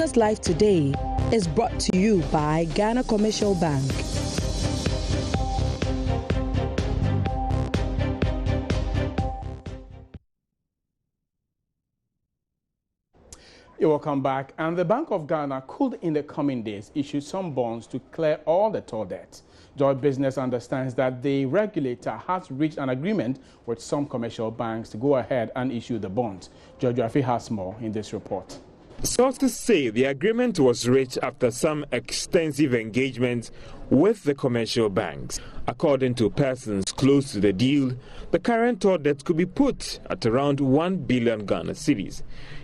Business Life Today is brought to you by Ghana Commercial Bank. You're welcome back. And the Bank of Ghana could, in the coming days, issue some bonds to clear all the toll debt. Joy Business understands that the regulator has reached an agreement with some commercial banks to go ahead and issue the bonds. George Afi has more in this report. Sources say the agreement was reached after some extensive engagement with the commercial banks. According to persons close to the deal, the current toll debt could be put at around 1 billion Ghana cedis.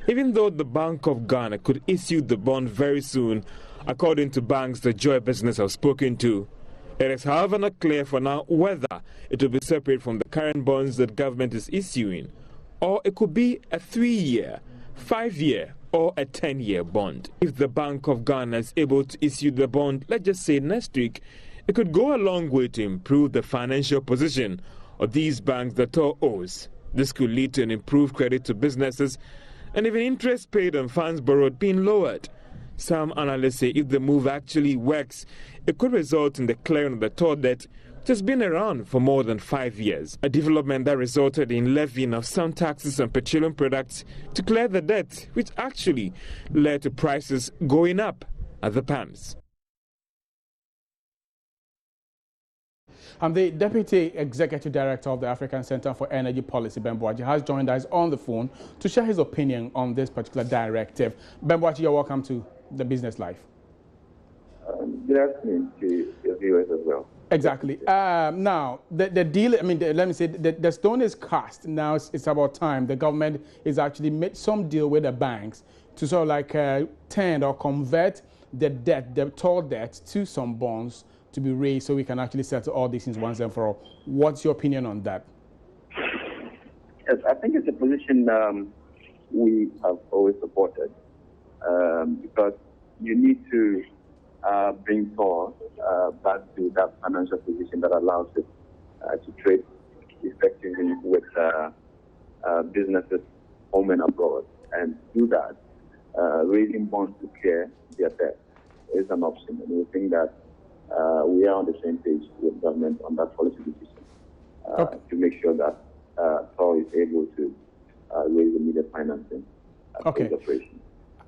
Even though the Bank of Ghana could issue the bond very soon, according to banks the Joy Business have spoken to, it is however not clear for now whether it will be separate from the current bonds that government is issuing, or it could be a 3-year, 5-year, or a 10-year bond. If the Bank of Ghana is able to issue the bond, let's just say next week, it could go a long way to improve the financial position of these banks that toll owes. This could lead to an improved credit to businesses and even interest paid on funds borrowed being lowered. Some analysts say if the move actually works, it could result in the clearing of the toll debt, which has been around for more than 5 years. A development that resulted in levying of some taxes on petroleum products to clear the debt, which actually led to prices going up at the pumps. The Deputy Executive Director of the African Center for Energy Policy, Ben Boakye, has joined us on the phone to share his opinion on this particular directive. Ben Boakye, you're welcome to the Business Life. Good afternoon to your viewers as well. Exactly. Now, the deal, let me say, the stone is cast. Now it's about time. The government is actually made some deal with the banks to sort of like turn or convert the debt, the toll debt, to some bonds to be raised so we can actually settle all these things once and for all. What's your opinion on that? Yes, I think it's a position we have always supported because you need to bring toll back to that financial position that allows it to trade effectively with businesses home and abroad. And to do that, raising bonds to clear their debt is an option. And we think that we are on the same page with government on that policy decision to make sure that toll is able to raise the needed financing for the operation.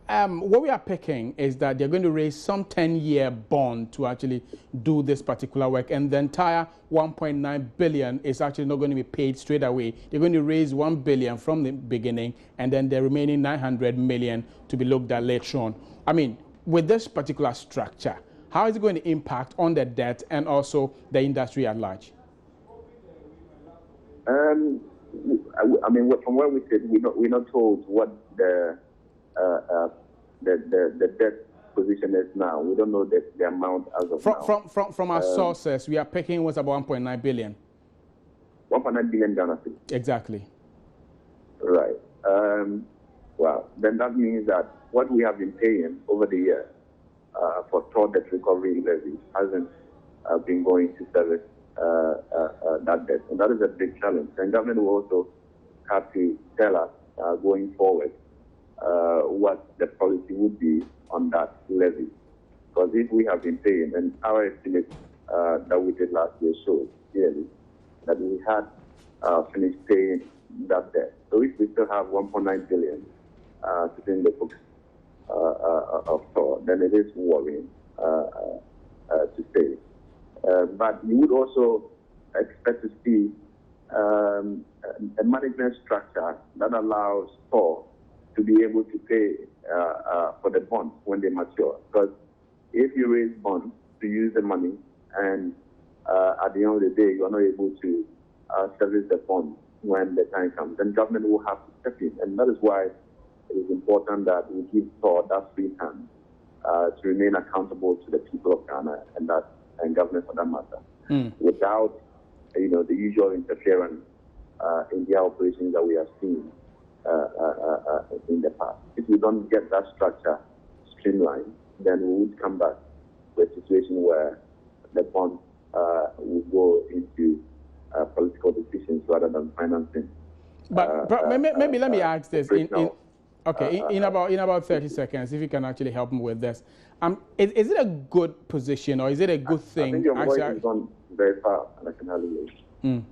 What we are picking is that they're going to raise some 10-year bond to actually do this particular work, and the entire 1.9 billion is actually not going to be paid straight away. They're going to raise 1 billion from the beginning, and then the remaining 900 million to be looked at later on. I mean, with this particular structure, how is it going to impact on the debt and also the industry at large? I mean, from where we sit, we're not told what the debt position is now. We don't know the amount as of now. From our sources, we are picking what's about 1.9 billion. 1.9 billion Ghana cedis. Exactly. Right. Well, then that means that what we have been paying over the years for toll debt recovery levy hasn't been going to service that debt. And that is a big challenge. And government will also have to tell us going forward what the policy would be on that levy. Because if we have been paying, and our estimate that we did last year showed clearly that we had finished paying that debt. So if we still have 1.9 billion sitting in the books of toll, then it is worrying to say. But you would also expect to see a management structure that allows toll to be able to pay for the bonds when they mature. Because if you raise bonds to use the money and at the end of the day you are not able to service the bonds when the time comes, then government will have to step in. And that is why it is important that we give toll that free hand to remain accountable to the people of Ghana and government for that matter, without the usual interference in their operations that we have seen in the past. If we don't get that structure streamlined, then we would come back to a situation where the bonds will go into political decisions rather than financing. But maybe let me ask this. Okay, in about 30 seconds, if you can actually help me with this, is it a good position or is it a good thing? I think your voice is gone very far, and I can hardly hear you.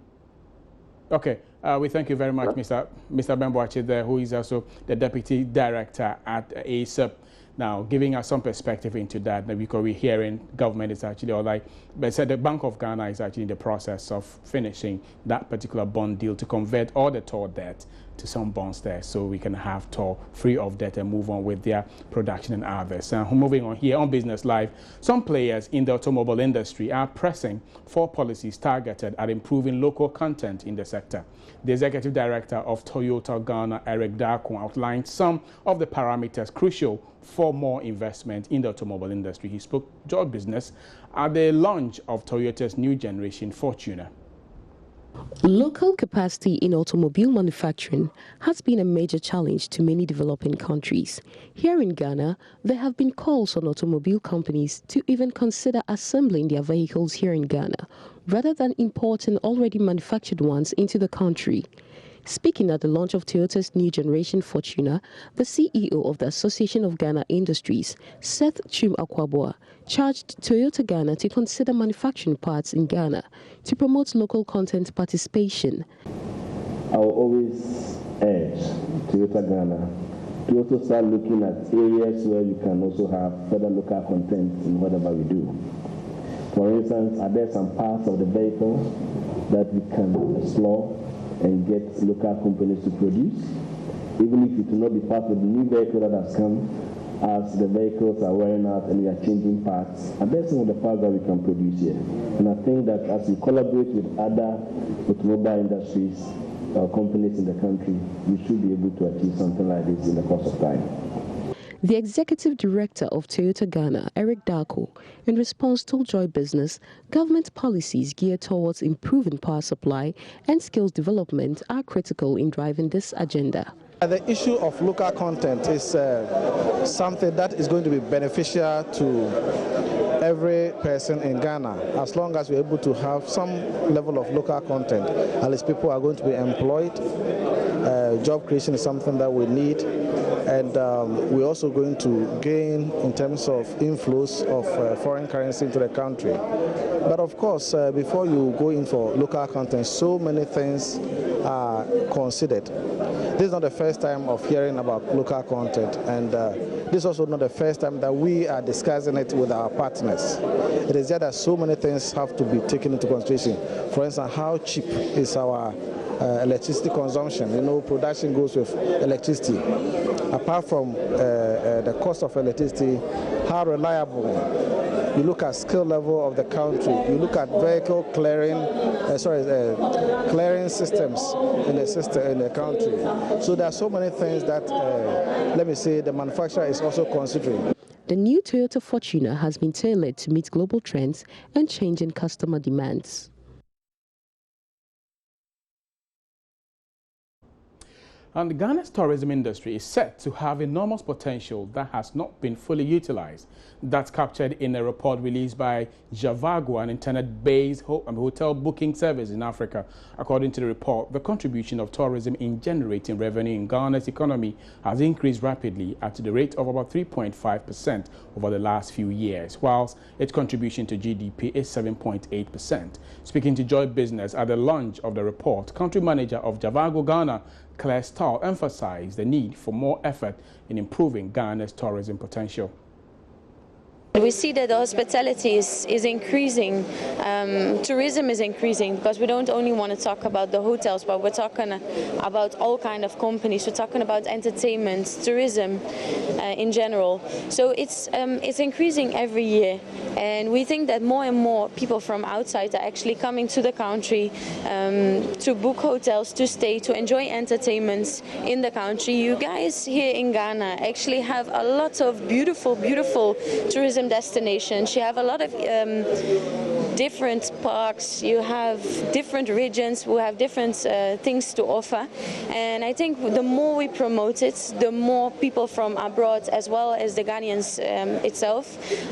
Okay, we thank you very much, Mr. Bemboache there, who is also the Deputy Director at ASAP. Now, giving us some perspective into that, because we're hearing government is actually, or like, but said the Bank of Ghana is actually in the process of finishing that particular bond deal to convert all the toll debt to some bonds there, so we can have toll free of debt and move on with their production and others. Moving on here on Business Live, some players in the automobile industry are pressing for policies targeted at improving local content in the sector. The Executive Director of Toyota Ghana, Eric Darko, outlined some of the parameters crucial for more investment in the automobile industry. He spoke Joy Business at the launch of Toyota's new generation Fortuner. Local capacity in automobile manufacturing has been a major challenge to many developing countries. Here in Ghana, there have been calls on automobile companies to even consider assembling their vehicles here in Ghana, rather than importing already manufactured ones into the country. Speaking at the launch of Toyota's new generation Fortuner, the CEO of the Association of Ghana Industries, Seth Chum Akwabua, charged Toyota Ghana to consider manufacturing parts in Ghana to promote local content participation. I will always urge Toyota Ghana to also start looking at areas where we can also have further local content in whatever we do. For instance, are there some parts of the vehicle that we can explore and get local companies to produce, even if it will not be part of the new vehicle that has come, as the vehicles are wearing out and we are changing parts. And that's some of the parts that we can produce here. And I think that as we collaborate with other automobile industries or companies in the country, we should be able to achieve something like this in the course of time. The Executive Director of Toyota Ghana, Eric Darko, in response told Joy Business, government policies geared towards improving power supply and skills development are critical in driving this agenda. The issue of local content is something that is going to be beneficial to every person in Ghana. As long as we're able to have some level of local content, at least people are going to be employed. Job creation is something that we need. And we're also going to gain in terms of inflows of foreign currency into the country. But of course, before you go in for local content, so many things are considered. This is not the first time of hearing about local content, and this is also not the first time that we are discussing it with our partners. It is just that so many things have to be taken into consideration. For instance, how cheap is our electricity consumption? You know, production goes with electricity. Apart from the cost of electricity, how reliable? You look at skill level of the country. You look at vehicle clearing systems in the country. So there are so many things that, let me say, the manufacturer is also considering. The new Toyota Fortuner has been tailored to meet global trends and changing customer demands. And Ghana's tourism industry is set to have enormous potential that has not been fully utilized. That's captured in a report released by Javago, an internet-based hotel booking service in Africa. According to the report, the contribution of tourism in generating revenue in Ghana's economy has increased rapidly at the rate of about 3.5% over the last few years, whilst its contribution to GDP is 7.8%. Speaking to Joy Business at the launch of the report, country manager of Javago Ghana, Claire Stahl, emphasized the need for more effort in improving Ghana's tourism potential. We see that the hospitality is increasing, tourism is increasing, because we don't only want to talk about the hotels, but we're talking about all kinds of companies. We're talking about entertainment, tourism in general. So it's increasing every year, and we think that more and more people from outside are actually coming to the country to book hotels, to stay, to enjoy entertainments in the country. You guys here in Ghana actually have a lot of beautiful, beautiful tourism destinations. You have a lot of different parks, you have different regions who have different things to offer. And I think the more we promote it, the more people from abroad, as well as the Ghanaians itself,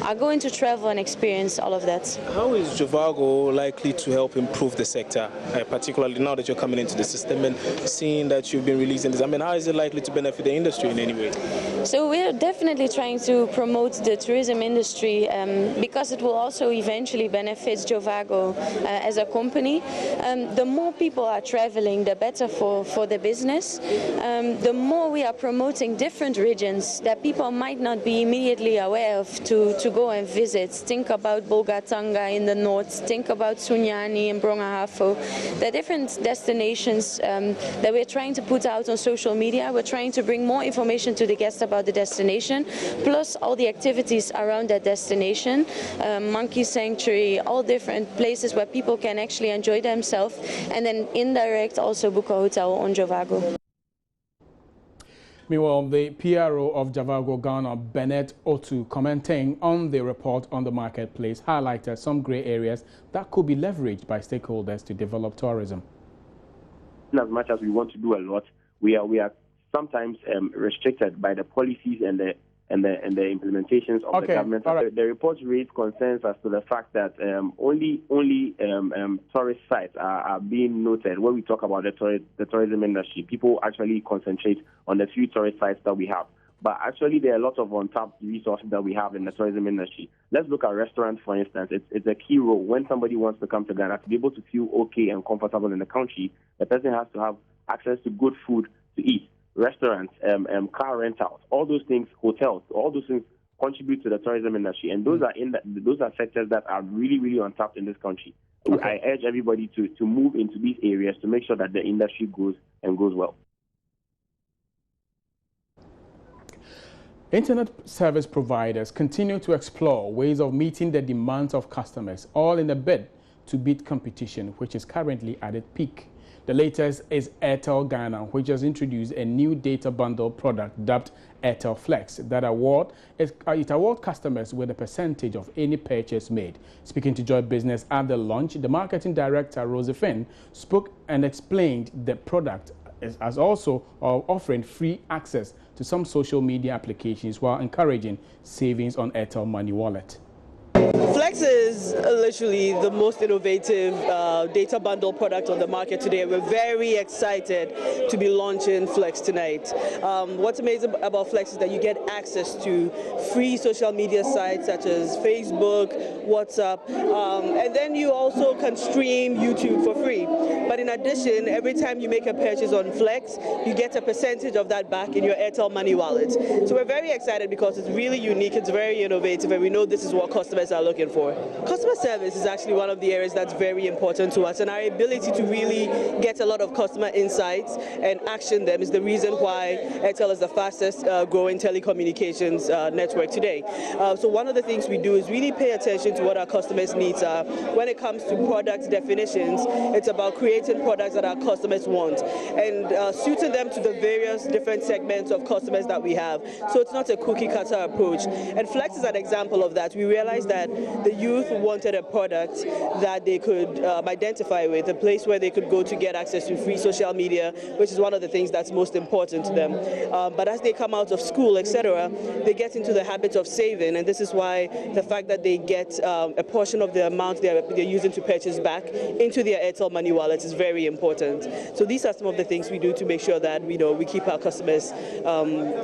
are going to travel and experience all of that. How is Javago likely to help improve the sector, particularly now that you're coming into the system and seeing that you've been releasing this? I mean, how is it likely to benefit the industry in any way? So we're definitely trying to promote the tourism industry because it will also eventually benefit Javago as a company. The more people are traveling, the better for the business. The more we are promoting different regions that people might not be immediately aware of to go and visit. Think about Bolgatanga in the north, think about Sunyani and Brongahafo. There are different destinations that we're trying to put out on social media. We're trying to bring more information to the guests about the destination, plus all the activities around that destination, monkey sanctuary, all different places where people can actually enjoy themselves, and then indirect also book a hotel on Javago. Meanwhile, the PRO of Javago Ghana, Bennett Otu, commenting on the report on the marketplace, highlighted some grey areas that could be leveraged by stakeholders to develop tourism. As much as we want to do a lot, we are sometimes restricted by the policies and the implementations of the government. Right. The reports raised concerns as to the fact that only tourist sites are being noted. When we talk about the tourism industry, people actually concentrate on the few tourist sites that we have. But actually, there are a lot of untapped resources that we have in the tourism industry. Let's look at restaurants, for instance. It's a key role. When somebody wants to come to Ghana, to be able to feel okay and comfortable in the country, the person has to have access to good food to eat. Restaurants, car rentals, all those things, hotels, all those things contribute to the tourism industry, and those are sectors that are really, really untapped in this country. Okay. I urge everybody to move into these areas to make sure that the industry goes well. Internet service providers continue to explore ways of meeting the demands of customers, all in a bid to beat competition, which is currently at its peak. The latest is Airtel Ghana, which has introduced a new data bundle product dubbed Airtel Flex. It awards customers with a percentage of any purchase made. Speaking to Joy Business at the launch, the marketing director, Rosie Finn, spoke and explained the product as also offering free access to some social media applications while encouraging savings on Airtel Money Wallet. Flex is literally the most innovative data bundle product on the market today. We're very excited to be launching Flex tonight. What's amazing about Flex is that you get access to free social media sites such as Facebook, WhatsApp, and then you also can stream YouTube for free. But in addition, every time you make a purchase on Flex, you get a percentage of that back in your Airtel Money wallet. So we're very excited because it's really unique, it's very innovative, and we know this is what customers are looking for. Customer service is actually one of the areas that's very important to us, and our ability to really get a lot of customer insights and action them is the reason why Airtel is the fastest growing telecommunications network today. So one of the things we do is really pay attention to what our customers' needs are. When it comes to product definitions, it's about creating products that our customers want and suiting them to the various different segments of customers that we have. So it's not a cookie cutter approach. And Flex is an example of that. We realized that the youth wanted a product that they could identify with, a place where they could go to get access to free social media, which is one of the things that's most important to them. But as they come out of school, etc., they get into the habit of saving, and this is why the fact that they get a portion of the amount they're using to purchase back into their Airtel Money wallet is very important. So these are some of the things we do to make sure that we keep our customers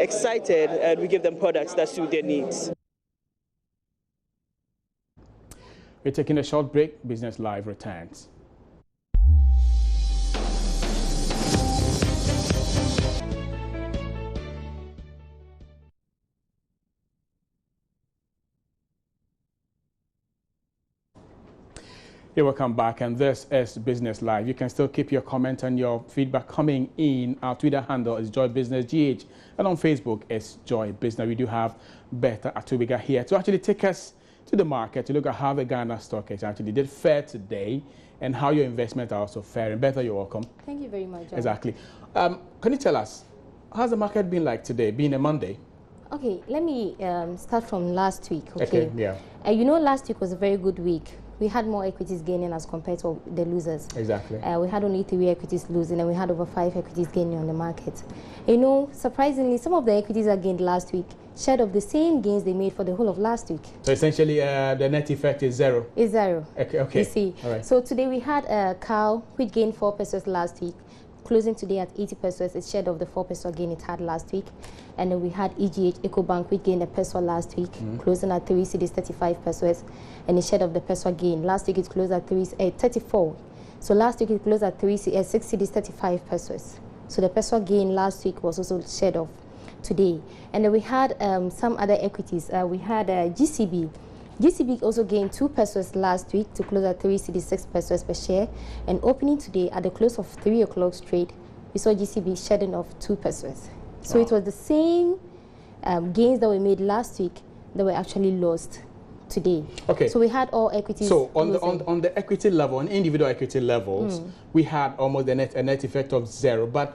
excited and we give them products that suit their needs. We're taking a short break. Business Live returns. You're welcome back, and this is Business Live. You can still keep your comment and your feedback coming in. Our Twitter handle is Joy Business GH, and on Facebook it's Joy Business. We do have Bertha Atubiga here to actually take us to the market to look at how the Ghana Stock Exchange actually did fare today and how your investments are also faring. Bertha, you're welcome. Thank you very much, John. Exactly. Can you tell us, how's the market been like today, being a Monday? Okay, let me start from last week. Okay, yeah. You know, last week was a very good week we had more equities gaining as compared to the losers. Exactly. We had only 3 equities losing, and we had over 5 equities gaining on the market. You know, surprisingly, some of the equities that gained last week shared of the same gains they made for the whole of last week. So essentially, the net effect is zero. It's zero. Okay. You see. All right. So today we had Cal, which gained 4 pesos last week, closing today at 80 pesos. It's shared of the 4 peso gain it had last week. And then we had EGH Ecobank, which gained a peso last week, closing at 3 cedis 35 pesos, and it's shared of the peso gain. Last week it closed at 34. So last week it closed at 6 cedis 35 pesos. So the peso gain last week was also shared of today. And then we had some other equities. We had GCB. GCB also gained 2 pesos last week to close at 3 cedis 6 pesos per share. And opening today at the close of 3 o'clock straight, we saw GCB shedding of 2 pesos. So it was the same gains that we made last week that were actually lost today. Okay. So we had all equities. So on the equity level, on individual equity levels, we had almost a net effect of zero. But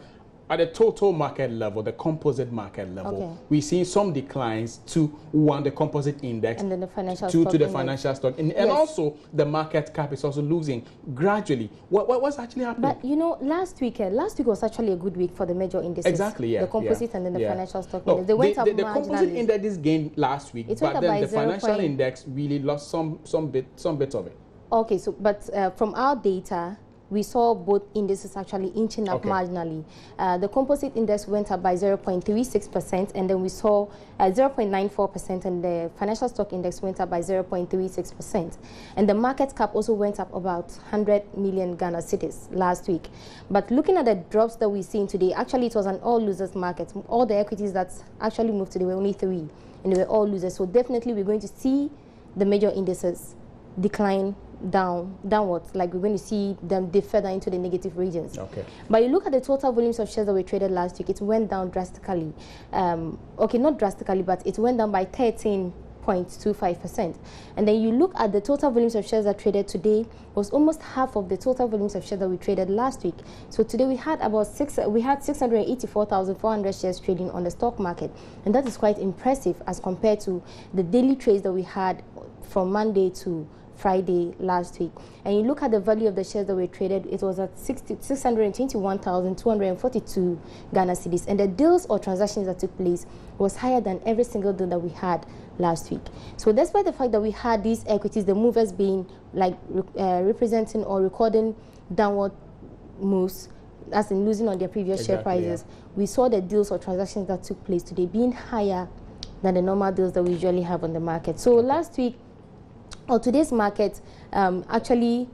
at the total market level, the composite market level, we see some declines to the composite index, and then the financial to stock the index. financial stock, and also the market cap is also losing gradually. What's actually happening? But you know, last week was actually a good week for the major indices. Exactly, yeah. The composite and then the financial stock No, index. They went up the composite index gained last week, but then the financial index really lost some bit of it. Okay, so but from our data, we saw both indices actually inching up marginally. The composite index went up by 0.36%, and then we saw 0.94%, and the financial stock index went up by 0.36%. And the market cap also went up about 100 million Ghana cedis last week. But looking at the drops that we're seeing today, actually it was an all losers market. All the equities that actually moved today were only 3, and they were all losers. So definitely we're going to see the major indices decline downwards, like we're going to see them dip further into the negative regions. Okay. But you look at the total volumes of shares that we traded last week, it went down drastically. Okay, not drastically, but it went down by 13.25%. And then you look at the total volumes of shares that traded today, was almost half of the total volumes of shares that we traded last week. So today we had about 684,400 shares trading on the stock market, and that is quite impressive as compared to the daily trades that we had from Monday to Friday last week. And you look at the value of the shares that were traded, it was at 621,242 Ghana cedis. And the deals or transactions that took place was higher than every single deal that we had last week. So despite the fact that we had these equities, the movers being like representing or recording downward moves, as in losing on their previous share prices, we saw the deals or transactions that took place today being higher than the normal deals that we usually have on the market. So last week, or today's market actually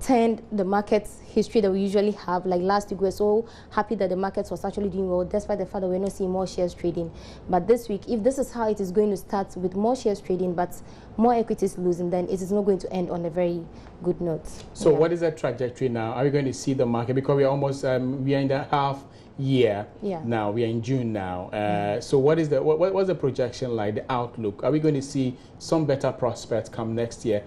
turned the market's history that we usually have. Like last week, we were so happy that the market was actually doing well, despite the fact that we're not seeing more shares trading. But this week, if this is how it is going to start with more shares trading, but more equities losing, then it is not going to end on a very good note. So what is the trajectory now? Are we going to see the market? Because we're almost, we are in the half year now. We are in June now. So what's the projection like, the outlook? Are we going to see some better prospects come next year?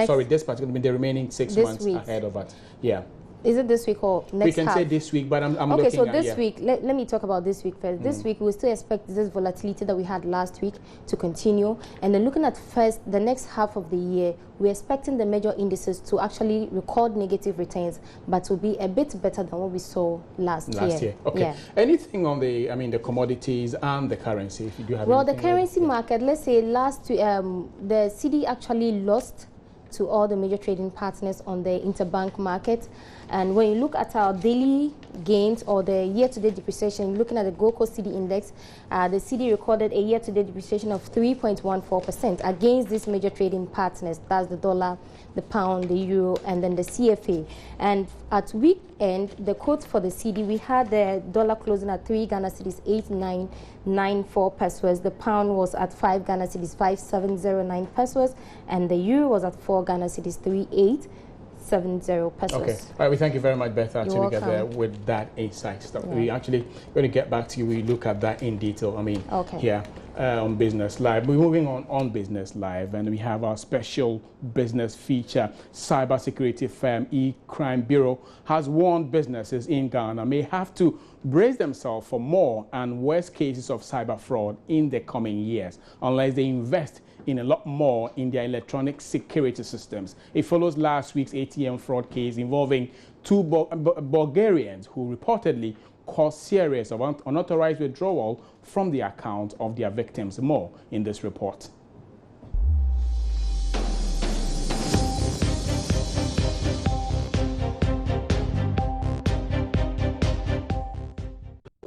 Sorry, this particular, the remaining 6 months ahead of us. Yeah. Is it this week or next We can half? say this week, but I'm okay, looking so at this week, let me talk about this week first. This week, we still expect this volatility that we had last week to continue. And then looking at first, the next half of the year, we're expecting the major indices to actually record negative returns, but to be a bit better than what we saw last year. Okay. Yeah. Anything on the commodities and the currency, if you do have the currency market, let's say last week, the CD actually lost to all the major trading partners on the interbank market. And when you look at our daily gains or the year-to-date depreciation, looking at the Gold Coast CD index, the CD recorded a year-to-date depreciation of 3.14% against these major trading partners. That's the dollar, the pound, the euro, and then the CFA. And at week end, the quotes for the CD, we had the dollar closing at 3 Ghana cedis 8994 pesos. The pound was at 5 Ghana cedis 5709 pesos, and the euro was at 4 Ghana cedis 3870 pesos. Okay. All right. We thank you very much, Bertha, together with that insight stuff. We actually going to get back to you. We look at that in detail. I mean, here. on Business Live. We're moving on Business Live, and we have our special business feature. Cybersecurity firm E-Crime Bureau has warned businesses in Ghana may have to brace themselves for more and worse cases of cyber fraud in the coming years unless they invest in a lot more in their electronic security systems. It follows last week's ATM fraud case involving two Bulgarians who reportedly caused series of unauthorized withdrawal from the account of their victims. More in this report.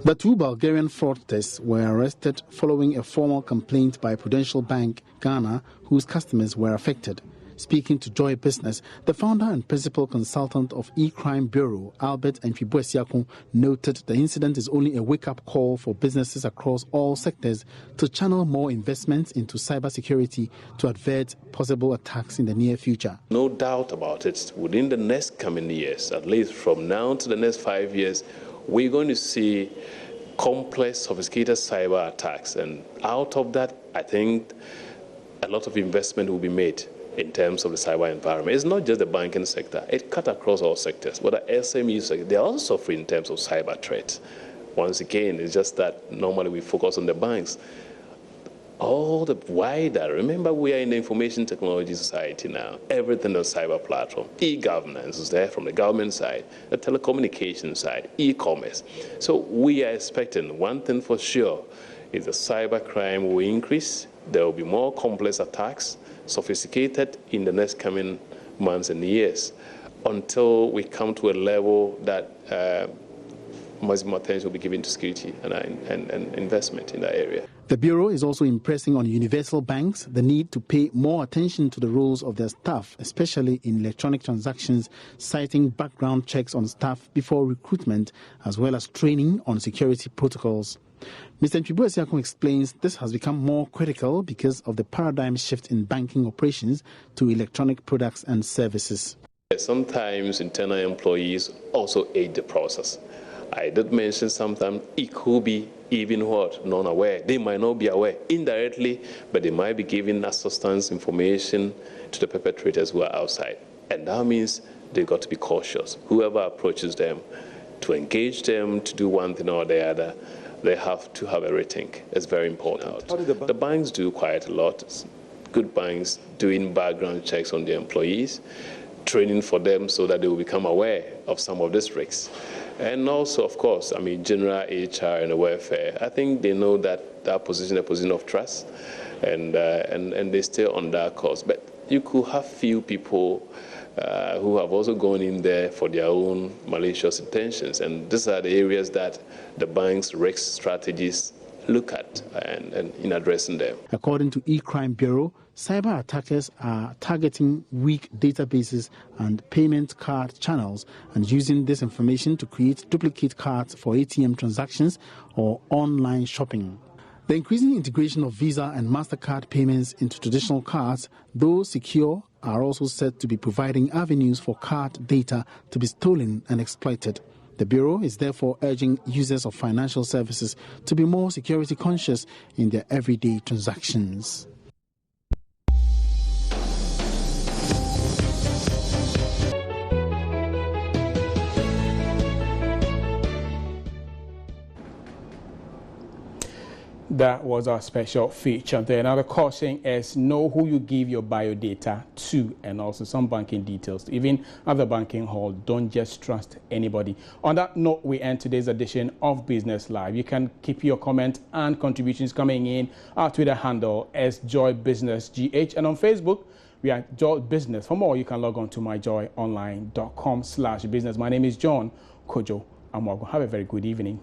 The two Bulgarian fraudsters were arrested following a formal complaint by Prudential Bank, Ghana, whose customers were affected. Speaking to Joy Business, the founder and principal consultant of E-Crime Bureau, Albert Ntwibu-Asiakun, noted the incident is only a wake-up call for businesses across all sectors to channel more investments into cybersecurity to avert possible attacks in the near future. No doubt about it, within the next coming years, at least from now to the next 5 years, we're going to see complex, sophisticated cyber attacks. And out of that, I think a lot of investment will be made in terms of the cyber environment. It's not just the banking sector. It cut across all sectors. But the SME sector, they're also suffering in terms of cyber threats. Once again, it's just that normally we focus on the banks. All the wider, remember we are in the information technology society now. Everything on cyber platform. E-governance is there from the government side, the telecommunication side, e-commerce. So we are expecting one thing for sure is the cyber crime will increase. There will be more complex attacks, sophisticated in the next coming months and years, until we come to a level that maximum attention will be given to security and investment in that area. The Bureau is also impressing on universal banks the need to pay more attention to the roles of their staff, especially in electronic transactions, citing background checks on staff before recruitment, as well as training on security protocols. Mr. Ntwibu-Asiakun explains this has become more critical because of the paradigm shift in banking operations to electronic products and services. Sometimes internal employees also aid the process. I did mention sometimes it could be even what, non-aware. They might not be aware indirectly, but they might be giving assistance information to the perpetrators who are outside. And that means they've got to be cautious. Whoever approaches them, to engage them to do one thing or the other, they have to have a rethink. It's very important. The banks do quite a lot. Good banks doing background checks on their employees, training for them so that they will become aware of some of these risks. And also, of course, general HR and welfare. I think they know that that position is a position of trust, and they stay on that course. But you could have few people who have also gone in there for their own malicious intentions. And these are the areas that the bank's risk strategies look at and in addressing them. According to E-Crime Bureau, cyber attackers are targeting weak databases and payment card channels and using this information to create duplicate cards for ATM transactions or online shopping. The increasing integration of Visa and MasterCard payments into traditional cards, though secure, are also said to be providing avenues for card data to be stolen and exploited. The Bureau is therefore urging users of financial services to be more security conscious in their everyday transactions. That was our special feature there. Now the caution is know who you give your biodata to, and also some banking details. Even at the banking hall, don't just trust anybody. On that note, we end today's edition of Business Live. You can keep your comment and contributions coming in. Our Twitter handle is JoyBusinessGH, and on Facebook, we are Joy Business. For more, you can log on to myjoyonline.com/business. My name is John Kojo Amwago. Have a very good evening.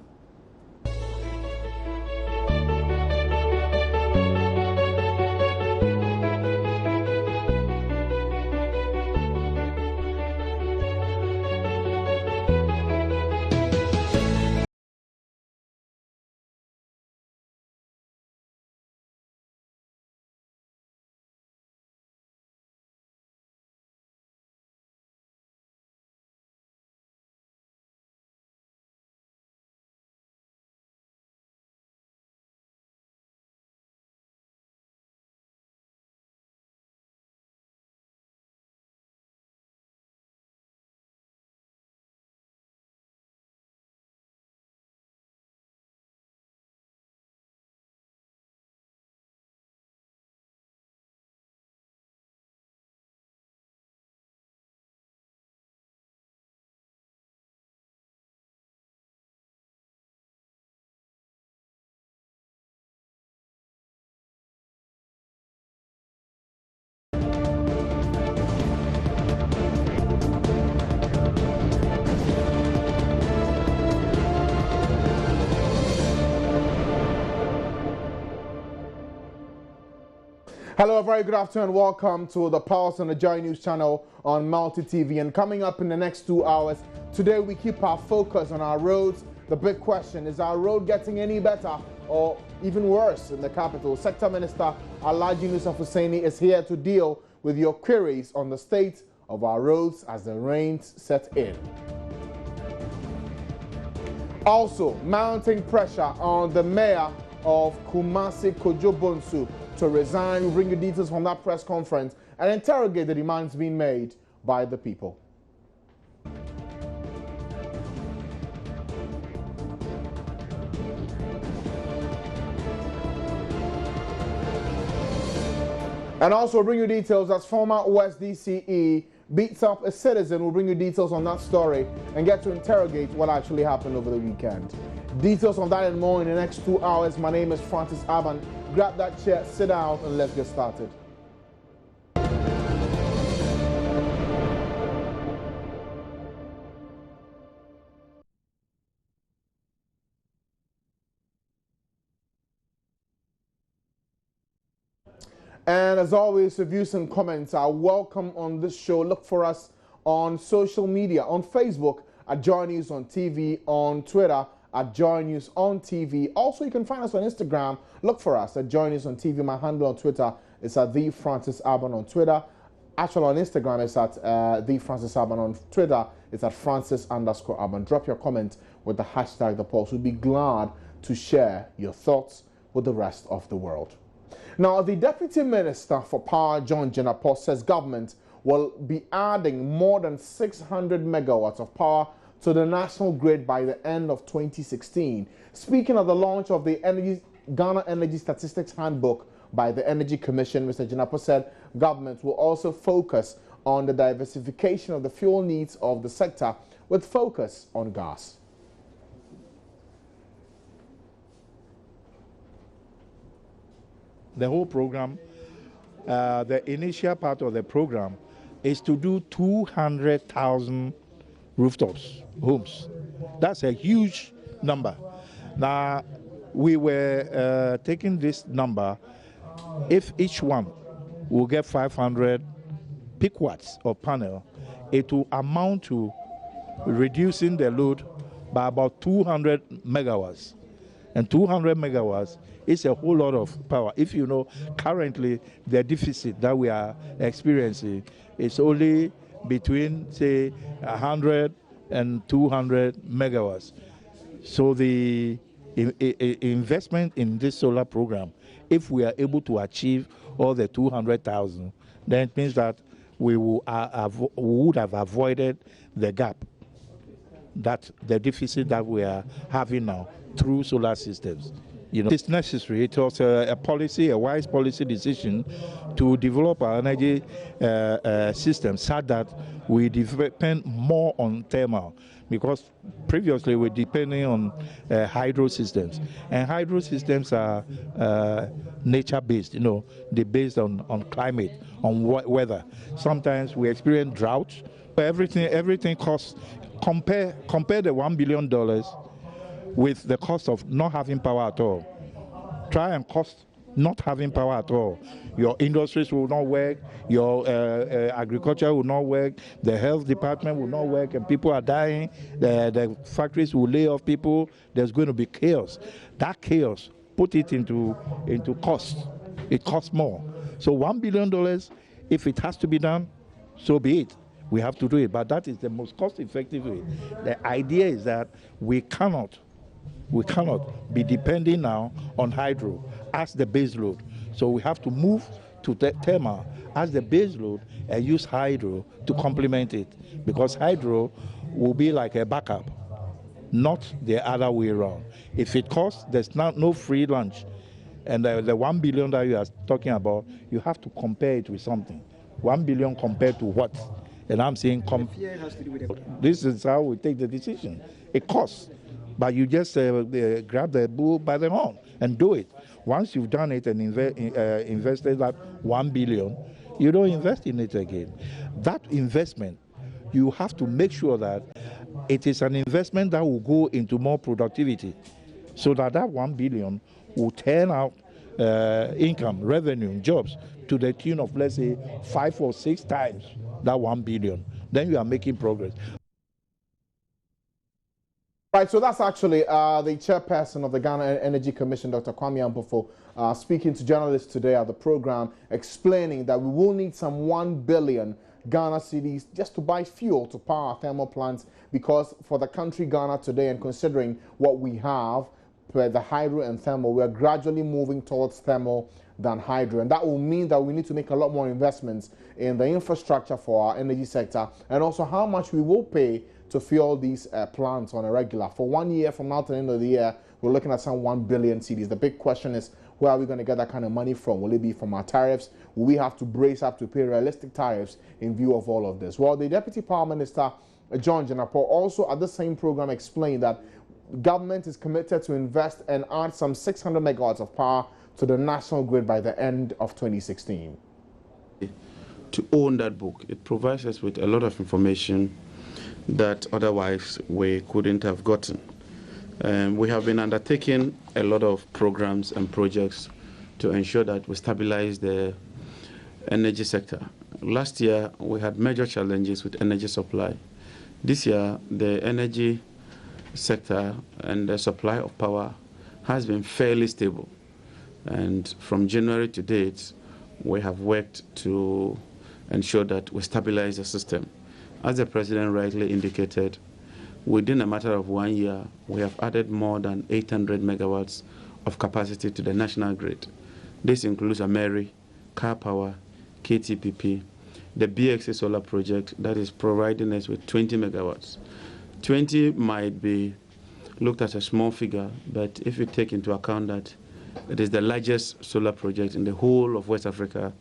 Hello, a very good afternoon. Welcome to the Pulse on the Joy News channel on Multi TV. And coming up in the next 2 hours, today we keep our focus on our roads. The big question, is our road getting any better or even worse in the capital? Sector Minister Alhaji Yusuf Hussaini is here to deal with your queries on the state of our roads as the rains set in. Also, mounting pressure on the mayor of Kumasi, Kojo Bonsu, to resign. We'll bring you details from that press conference and interrogate the demands being made by the people. And also bring you details as former OSDCE beats up a citizen. We'll bring you details on that story and get to interrogate what actually happened over the weekend. Details on that and more in the next 2 hours. My name is Francis Aban. Grab that chair, sit down, and let's get started. And as always, reviews and comments are welcome on this show. Look for us on social media, on Facebook at Joy News on TV, on Twitter at Joy News on TV. Also, you can find us on Instagram. Look for us at Joy News on TV. My handle on Twitter is at The Francis Aban on Twitter. Actually, on Instagram, it's at The Francis Aban. On Twitter, it's at Francis_Aban. Drop your comment with the hashtag The Pulse. We'll be glad to share your thoughts with the rest of the world. Now, the Deputy Minister for Power, John Jinapor, says government will be adding more than 600 megawatts of power to the national grid by the end of 2016. Speaking of the launch of the Ghana Energy Statistics Handbook by the Energy Commission, Mr. Jinapor said government will also focus on the diversification of the fuel needs of the sector with focus on gas. The whole program, the initial part of the program is to do 200,000 rooftops, homes. That's a huge number. Now, we were taking this number, if each one will get 500 peak watts of panel, it will amount to reducing the load by about 200 megawatts. And 200 megawatts is a whole lot of power. If you know, currently the deficit that we are experiencing is only between, say, 100 and 200 megawatts. So the investment in this solar program, if we are able to achieve all the 200,000, then it means that we would have avoided the gap, that the deficit that we are having now through solar systems. You know, it's necessary. It was a wise policy decision to develop our energy system so that we depend more on thermal, because previously we're depending on hydro systems, and hydro systems are nature-based. You know, they're based on climate, on weather. Sometimes we experience droughts. Everything costs. Compare the $1 billion with the cost of not having power at all. Try and cost not having power at all. Your industries will not work, your agriculture will not work, the health department will not work, and people are dying, the factories will lay off people, there's going to be chaos. That chaos, put it into cost. It costs more. So $1 billion, if it has to be done, so be it. We have to do it, but that is the most cost-effective way. The idea is that we cannot be depending now on hydro as the base load. So we have to move to thermal as the base load and use hydro to complement it, because hydro will be like a backup, not the other way around. If it costs, there's no free lunch. And the $1 billion that you are talking about, you have to compare it with something. 1 billion compared to what? And I'm saying, this is how we take the decision. It costs, but you just grab the bull by the horn and do it. Once you've done it and invested that 1 billion, you don't invest in it again. That investment, you have to make sure that it is an investment that will go into more productivity, so that 1 billion will turn out income, revenue, jobs to the tune of, let's say, 5 or 6 times that 1 billion. Then you are making progress. Right, so that's actually the chairperson of the Ghana Energy Commission, Dr. Kwame Ampofo, speaking to journalists today at the program, explaining that we will need some 1 billion Ghana cedis just to buy fuel to power our thermal plants, because for the country Ghana today, and considering what we have, the hydro and thermal, we are gradually moving towards thermal than hydro, and that will mean that we need to make a lot more investments in the infrastructure for our energy sector, and also how much we will pay to fuel these plants on a regular. For 1 year from now to the end of the year, we're looking at some 1 billion cedis. The big question is, where are we going to get that kind of money from? Will it be from our tariffs? Will we have to brace up to pay realistic tariffs in view of all of this? Well, the Deputy Power Minister, John Jinapor, also at the same program explained that government is committed to invest and add some 600 megawatts of power to the national grid by the end of 2016. To own that book, it provides us with a lot of information that otherwise we couldn't have gotten. We have been undertaking a lot of programs and projects to ensure that we stabilize the energy sector. Last year, we had major challenges with energy supply. This year, the energy sector and the supply of power has been fairly stable. And from January to date, we have worked to ensure that we stabilize the system. As the President rightly indicated, within a matter of 1 year, we have added more than 800 megawatts of capacity to the national grid. This includes Ameri, Car Power, KTPP, the BXA solar project that is providing us with 20 megawatts. 20 might be looked at as a small figure, but if you take into account that it is the largest solar project in the whole of West Africa,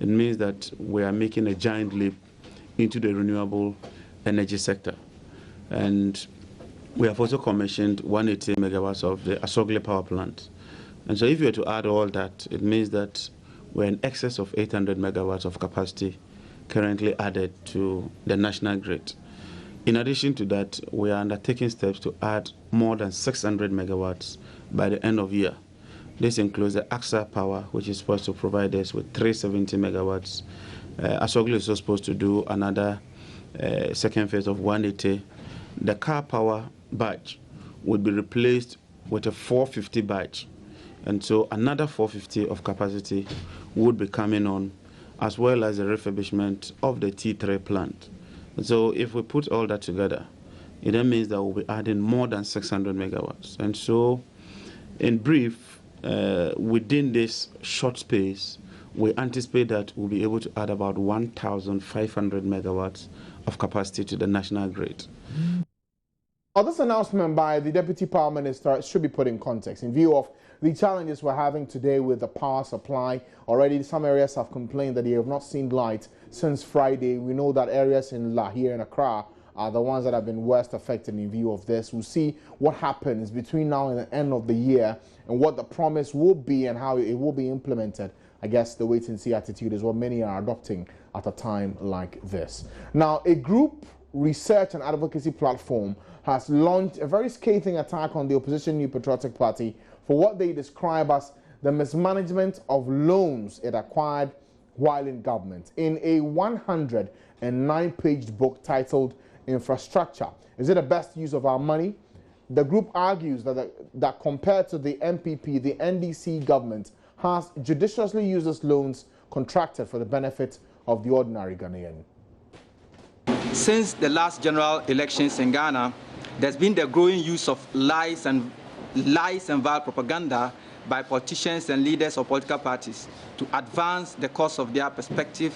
it means that we are making a giant leap into the renewable energy sector. And we have also commissioned 180 megawatts of the Asogli power plant. And so if you were to add all that, it means that we're in excess of 800 megawatts of capacity currently added to the national grid. In addition to that, we are undertaking steps to add more than 600 megawatts by the end of the year. This includes the AXA Power, which is supposed to provide us with 370 megawatts. Asogli is also supposed to do another second phase of 180. The Car Power batch would be replaced with a 450 batch. And so another 450 of capacity would be coming on, as well as the refurbishment of the T3 plant. So if we put all that together, it then means that we'll be adding more than 600 megawatts. And so, in brief, within this short space, we anticipate that we'll be able to add about 1,500 megawatts of capacity to the national grid. This announcement by the Deputy Power Minister should be put in context in view of the challenges we're having today with the power supply. Already some areas have complained that they have not seen light since Friday. We know that areas in Lahore and Accra are the ones that have been worst affected in view of this. We'll see what happens between now and the end of the year and what the promise will be and how it will be implemented. I guess the wait-and-see attitude is what many are adopting at a time like this. Now, a group research and advocacy platform has launched a very scathing attack on the opposition New Patriotic Party for what they describe as the mismanagement of loans it acquired while in government. In a 109-page book titled Infrastructure, Is It the Best Use of Our Money? The group argues that compared to the NPP, the NDC government has judiciously used its loans contracted for the benefit of the ordinary Ghanaian. Since the last general elections in Ghana, there's been the growing use of lies and vile propaganda by politicians and leaders of political parties to advance the cause of their respective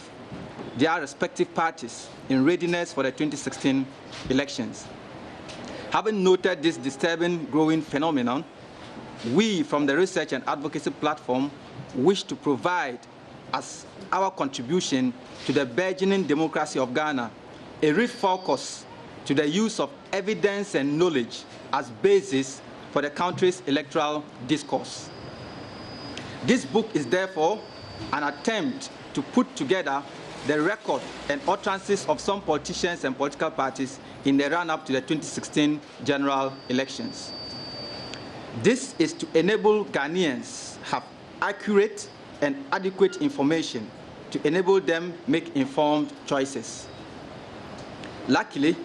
parties in readiness for the 2016 elections. Having noted this disturbing growing phenomenon, we from the Research and Advocacy Platform wish to provide as our contribution to the burgeoning democracy of Ghana a refocus to the use of evidence and knowledge as basis for the country's electoral discourse. This book is therefore an attempt to put together the record and utterances of some politicians and political parties in the run-up to the 2016 general elections. This is to enable Ghanaians accurate and adequate information to enable them make informed choices. Luckily,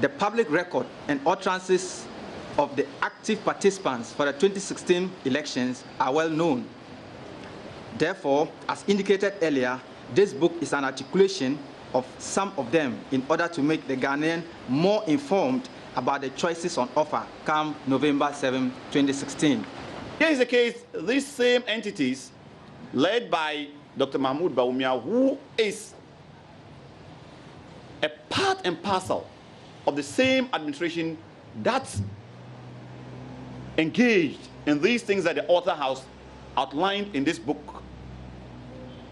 the public record and utterances of the active participants for the 2016 elections are well known. Therefore, as indicated earlier, this book is an articulation of some of them in order to make the Ghanaian more informed about the choices on offer come November 7, 2016. Here is the case, these same entities, led by Dr. Mahmoud Bawumia, who is a part and parcel of the same administration that's engaged in these things that the author has outlined in this book,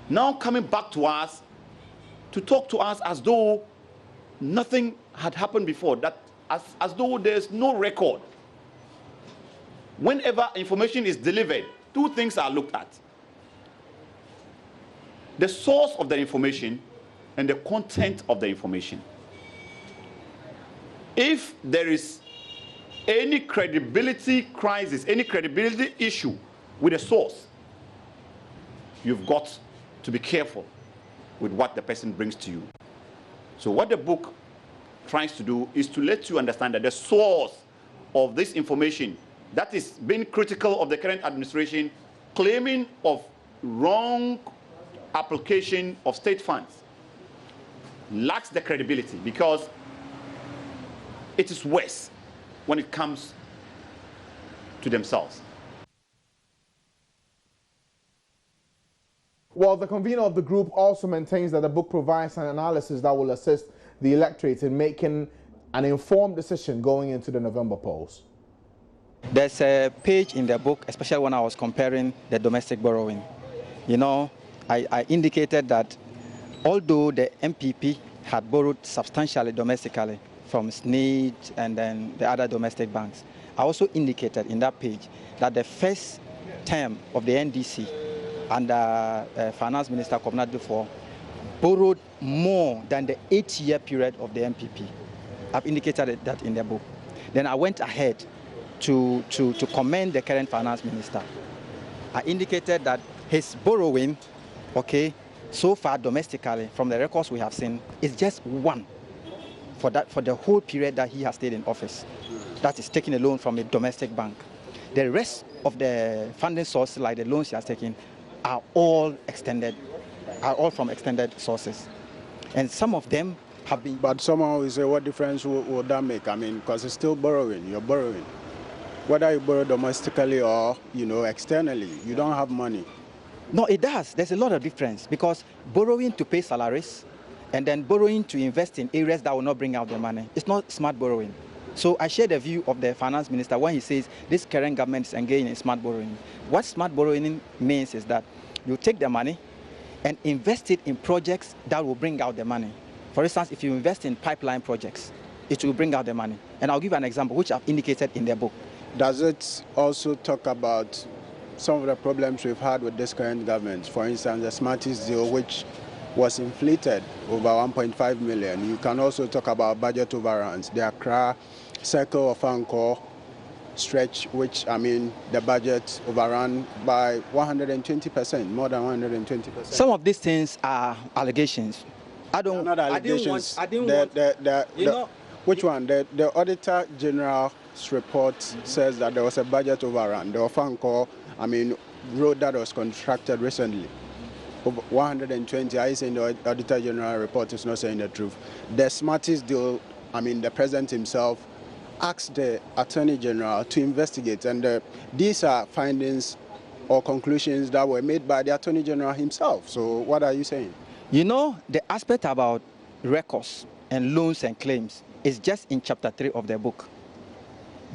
now coming back to us to talk to us as though nothing had happened before, that as though there's no record. Whenever information is delivered, two things are looked at: the source of the information and the content of the information. If there is any credibility crisis, any credibility issue with the source, you've got to be careful with what the person brings to you. So what the book tries to do is to let you understand that the source of this information that is being critical of the current administration, claiming of wrong application of state funds, lacks the credibility, because it is worse when it comes to themselves. Well, the convener of the group also maintains that the book provides an analysis that will assist the electorate in making an informed decision going into the November polls. There's a page in the book, especially when I was comparing the domestic borrowing. You know, I indicated that although the MPP had borrowed substantially domestically from SNID and then the other domestic banks, I also indicated in that page that the first term of the NDC under Finance Minister Kwabena Duffuor borrowed more than the 8-year period of the MPP. I've indicated that in the book. Then I went ahead to commend the current Finance Minister. I indicated that his borrowing, okay, so far domestically, from the records we have seen, is just one for the whole period that he has stayed in office. That is taking a loan from a domestic bank. The rest of the funding sources, like the loans he has taken, are all from extended sources. And some of them have been... But someone will say, what difference would that make? I mean, because it's still borrowing, you're borrowing. Whether you borrow domestically or, externally, you don't have money. No, it does. There's a lot of difference, because borrowing to pay salaries and then borrowing to invest in areas that will not bring out the money, it's not smart borrowing. So I share the view of the Finance Minister when he says this current government is engaging in smart borrowing. What smart borrowing means is that you take the money and invest it in projects that will bring out the money. For instance, if you invest in pipeline projects, it will bring out the money. And I'll give an example, which I've indicated in the book. Does it also talk about some of the problems we've had with this current government? For instance, the Smarties deal, which was inflated over 1.5 million. You can also talk about budget overruns. The Accra Circle of Angkor stretch, which, the budget overrun by 120%, more than 120%. Some of these things are allegations. Not allegations. Which one? The Auditor General's report says that there was a budget overrun. The Angkor, road that was constructed recently. Over 120. Are you saying the Auditor General report is not saying the truth? The Smarties deal, the President himself asked the Attorney General to investigate, and these are findings or conclusions that were made by the Attorney General himself. So what are you saying? The aspect about records and loans and claims is just in chapter 3 of the book.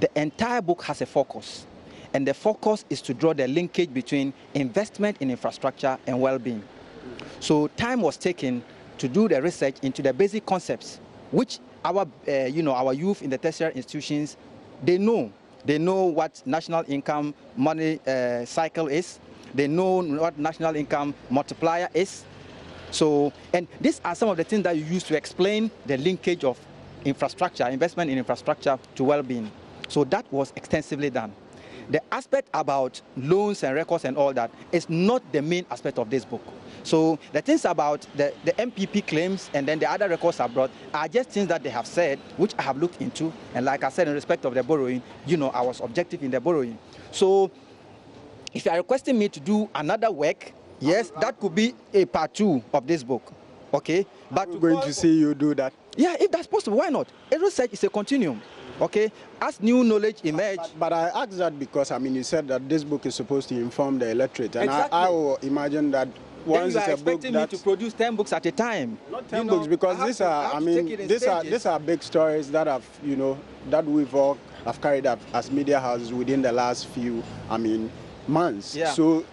The entire book has a focus, and the focus is to draw the linkage between investment in infrastructure and well-being. So time was taken to do the research into the basic concepts, which our youth in the tertiary institutions, they know what national income money cycle is. They know what national income multiplier is. So, and these are some of the things that you use to explain the linkage of infrastructure, investment in infrastructure to well-being. So that was extensively done. the aspect about loans and records and all that is not the main aspect of this book. So the things about the MPP claims and then the other records are brought are just things that they have said, which I have looked into. And like I said, in respect of the borrowing, I was objective in the borrowing. So if you are requesting me to do another work, yes, that could be a part 2 of this book. Okay? But we're going to see you do that. Yeah, if that's possible, why not? A research is a continuum. Okay, as new knowledge emerge. But I asked that because, you said that this book is supposed to inform the electorate. And exactly. I will imagine that once then you are it's a book expecting me to produce 10 books at a time. Not 10 books, because these are big stories that have, that we've all have carried up as media houses within the last few, months. Yeah. So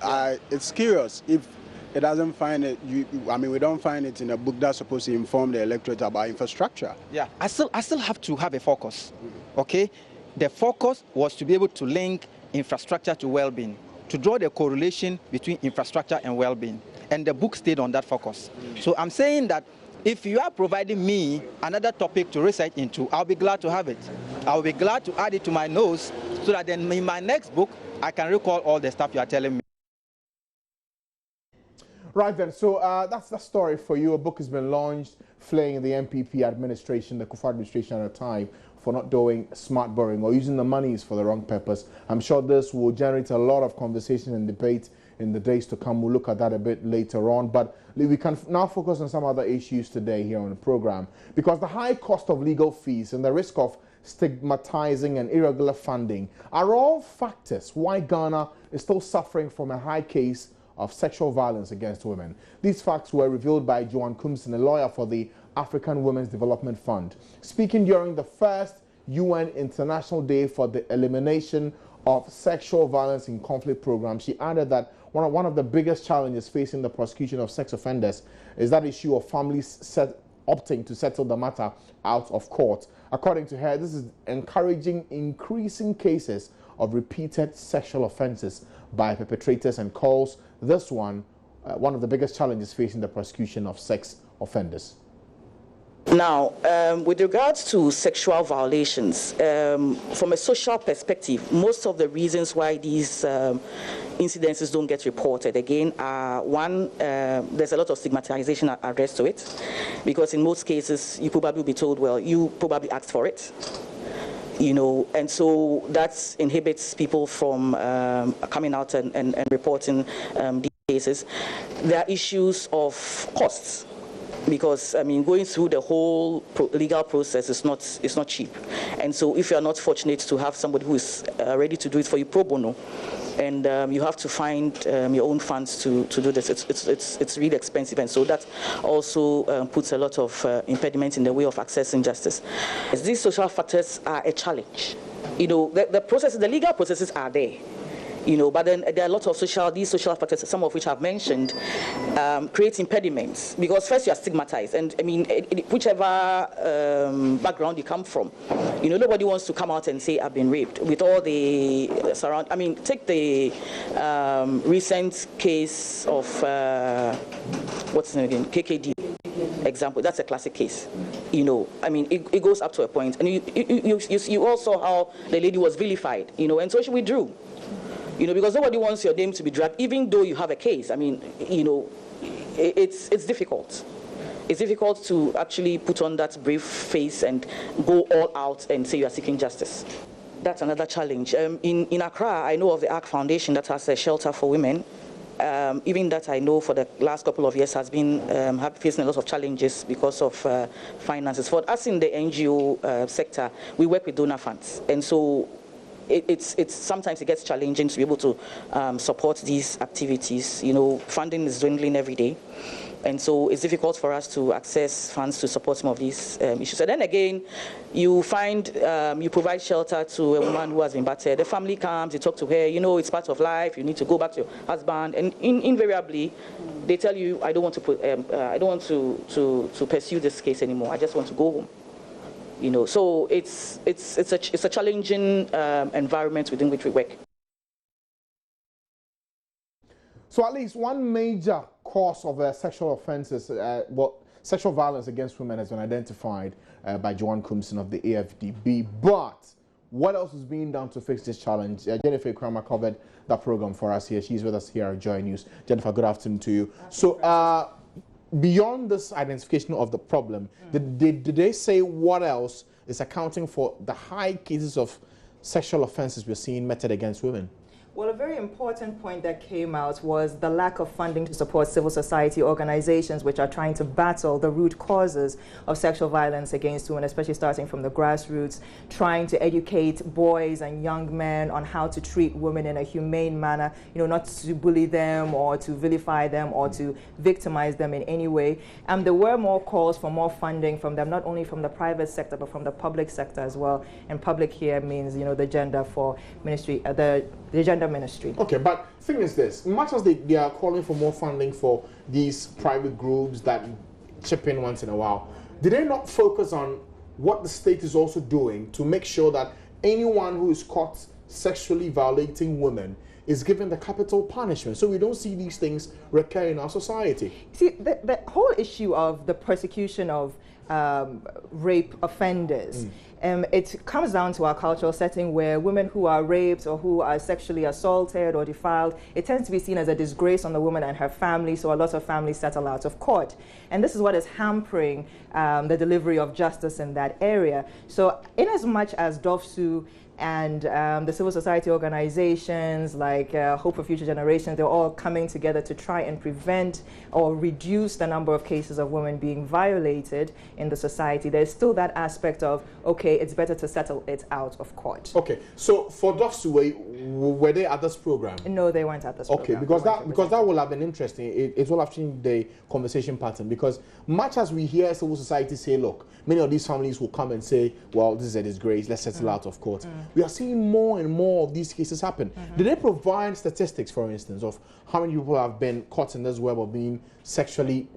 it's curious if it doesn't find it. We don't find it in a book that's supposed to inform the electorate about infrastructure. Yeah, I still have to have a focus. Okay, the focus was to be able to link infrastructure to well-being, to draw the correlation between infrastructure and well-being, and the book stayed on that focus. So I'm saying that if you are providing me another topic to research into, I'll be glad to have it. I'll be glad to add it to my notes so that then in my next book I can recall all the stuff you are telling me. Right then, so that's the story for you. A book has been launched, flaying the MPP administration, the Kufuor administration at a time, for not doing smart borrowing or using the monies for the wrong purpose. I'm sure this will generate a lot of conversation and debate in the days to come. We'll look at that a bit later on, but we can now focus on some other issues today here on the program, because the high cost of legal fees and the risk of stigmatizing and irregular funding are all factors why Ghana is still suffering from a high case of sexual violence against women. These facts were revealed by Joanne Kumsin, a lawyer for the African Women's Development Fund. Speaking during the first UN International Day for the Elimination of Sexual Violence in Conflict program, she added that one of the biggest challenges facing the prosecution of sex offenders is that issue of families opting to settle the matter out of court. According to her, this is encouraging increasing cases of repeated sexual offenses by perpetrators, and calls this one of the biggest challenges facing the prosecution of sex offenders. Now, with regards to sexual violations, from a social perspective, most of the reasons why these incidences don't get reported, again, are one, there's a lot of stigmatization addressed to it, because in most cases, you probably be told, well, you probably asked for it. And so that inhibits people from coming out and reporting these cases. There are issues of costs, because going through the whole legal process is not cheap. And so if you are not fortunate to have somebody who is ready to do it for you pro bono, and you have to find your own funds to do this, it's really expensive, and so that also puts a lot of impediments in the way of accessing justice. As these social factors are a challenge. The legal processes are there. But then there are a lot of these social factors, some of which I've mentioned, create impediments, because first you are stigmatized, and whichever background you come from, nobody wants to come out and say I've been raped, with all the take the recent case of what's his name again, KKD example. That's a classic case. It goes up to a point, and you all saw how the lady was vilified, and so she withdrew. Because nobody wants your name to be dragged, even though you have a case. It's difficult. It's difficult to actually put on that brave face and go all out and say you are seeking justice. That's another challenge. In Accra, I know of the ARC Foundation that has a shelter for women. Even that I know for the last couple of years has been facing a lot of challenges because of finances. For us in the NGO sector, we work with donor funds, and so it's sometimes it gets challenging to be able to support these activities. Funding is dwindling every day, and so it's difficult for us to access funds to support some of these issues. And then again, you find you provide shelter to a woman who has been battered. The family comes, you talk to her. It's part of life. You need to go back to your husband, and invariably, they tell you, I don't want to pursue this case anymore. I just want to go home. So it's a challenging environment within which we work. So at least one major cause of sexual offences, sexual violence against women has been identified by Joanne Kumsin of the AFDB. But what else is being done to fix this challenge? Jennifer Kramer covered that program for us here. She's with us here at Joy News. Jennifer, good afternoon to you. So beyond this identification of the problem, did they say what else is accounting for the high cases of sexual offenses we're seeing meted against women? Well, a very important point that came out was the lack of funding to support civil society organizations which are trying to battle the root causes of sexual violence against women, especially starting from the grassroots, trying to educate boys and young men on how to treat women in a humane manner, not to bully them or to vilify them or to victimize them in any way. And there were more calls for more funding from them, not only from the private sector, but from the public sector as well. And public here means, the gender for ministry, the gender ministry. Okay, but the thing is this, much as they are calling for more funding for these private groups that chip in once in a while, did they not focus on what the state is also doing to make sure that anyone who is caught sexually violating women is given the capital punishment, so we don't see these things recur in our society? See, the whole issue of the persecution of rape offenders, it comes down to our cultural setting where women who are raped or who are sexually assaulted or defiled, it tends to be seen as a disgrace on the woman and her family, so a lot of families settle out of court. And this is what is hampering the delivery of justice in that area. So in as much as DOFSU and the civil society organizations like Hope for Future Generations, they're all coming together to try and prevent or reduce the number of cases of women being violated in the society. There's still that aspect of, okay, it's better to settle it out of court. Okay, so for DOFSU, were they at this program? No, they weren't at this program. Okay, because that will have been interesting. It will have changed the conversation pattern, because much as we hear civil society say, look, many of these families will come and say, well, this is a disgrace, let's settle out of court. We are seeing more and more of these cases happen. Did they provide statistics, for instance, of how many people have been caught in this web of being sexually,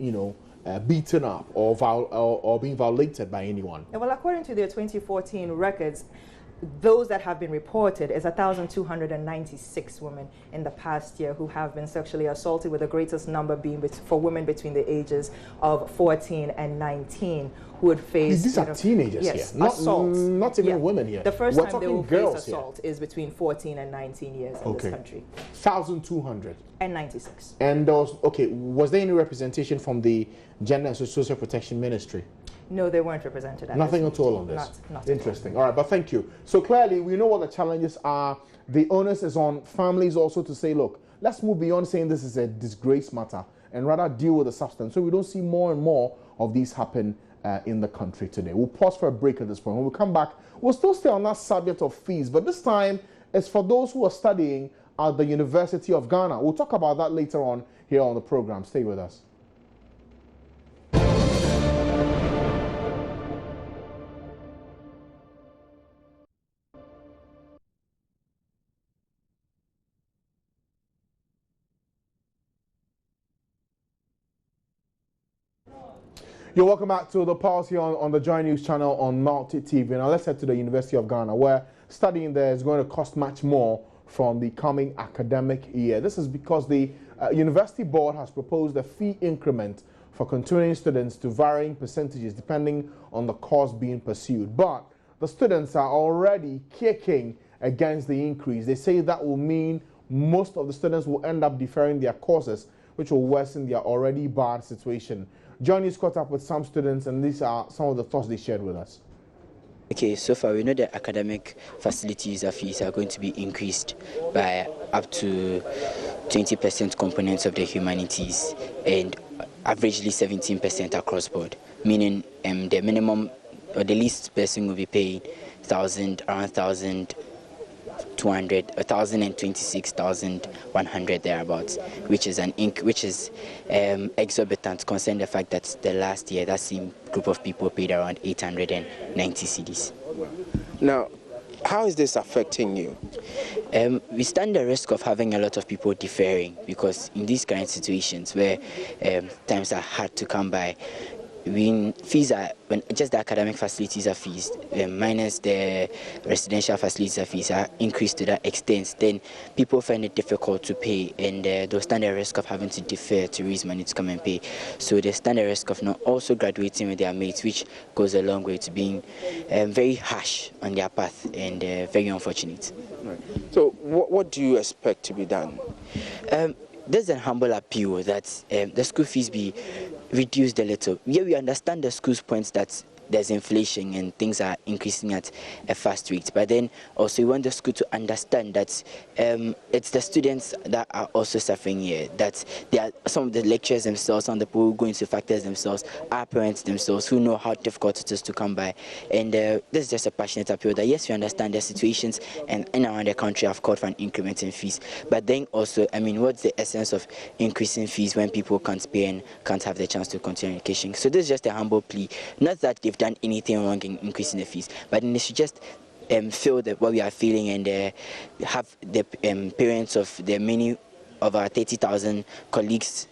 beaten up or being violated by anyone? Well, according to their 2014 records, those that have been reported is 1,296 women in the past year who have been sexually assaulted, with the greatest number being for women between the ages of 14 and 19 who would face... These are teenagers yes, here, assault. Not even women here. The first We're time they will girls face assault is between 14 and 19 years in this country. 1,200. And 96. And was there any representation from the Gender and Social Protection Ministry? No, they weren't represented. Nothing at all on this? Not Interesting. All right, but thank you. So clearly, we know what the challenges are. The onus is on families also to say, look, let's move beyond saying this is a disgrace matter and rather deal with the substance, so we don't see more and more of these happen in the country today. We'll pause for a break at this point. When we come back, we'll still stay on that subject of fees, but this time it's for those who are studying at the University of Ghana. We'll talk about that later on here on the program. Stay with us. You're welcome back to the pulse here on the Joy News channel on Multi TV. Now let's head to the University of Ghana, where studying there is going to cost much more from the coming academic year. This is because the University Board has proposed a fee increment for continuing students to varying percentages depending on the course being pursued. But the students are already kicking against the increase. They say that will mean most of the students will end up deferring their courses, which will worsen their already bad situation. Johnny is caught up with some students, and these are some of the thoughts they shared with us. Okay, so far we know that academic facility user fees are going to be increased by up to 20% components of the humanities and averagely 17% across board, meaning the minimum or the least person will be paying around 1,200, 1,026,100 thereabouts, which is exorbitant considering the fact that the last year that same group of people paid around 890 cedis. Now, how is this affecting you? We stand the risk of having a lot of people deferring, because in these current situations where times are hard to come by, fees are, when just the academic facilities are fees, minus the residential facilities are fees are increased to that extent, then people find it difficult to pay, and they'll stand a risk of having to defer to raise money to come and pay. So they stand a risk of not also graduating with their mates, which goes a long way to being very harsh on their path and very unfortunate. Right. So what do you expect to be done? There's a humble appeal that the school fees be reduced a little. Yeah, we understand the school's points that there's inflation and things are increasing at a fast rate, but then also we want the school to understand that it's the students that are also suffering here, that there are some of the lecturers themselves, some of the people who go into factors themselves, our parents themselves who know how difficult it is to come by. And this is just a passionate appeal that yes, we understand the situations and in around the country have called for an increment in fees, but then also, I mean, what's the essence of increasing fees when people can't pay and can't have the chance to continue education? So this is just a humble plea, not that they've done anything wrong in increasing the fees, but they should just feel that what we are feeling and have the parents of the many of our 30,000 colleagues,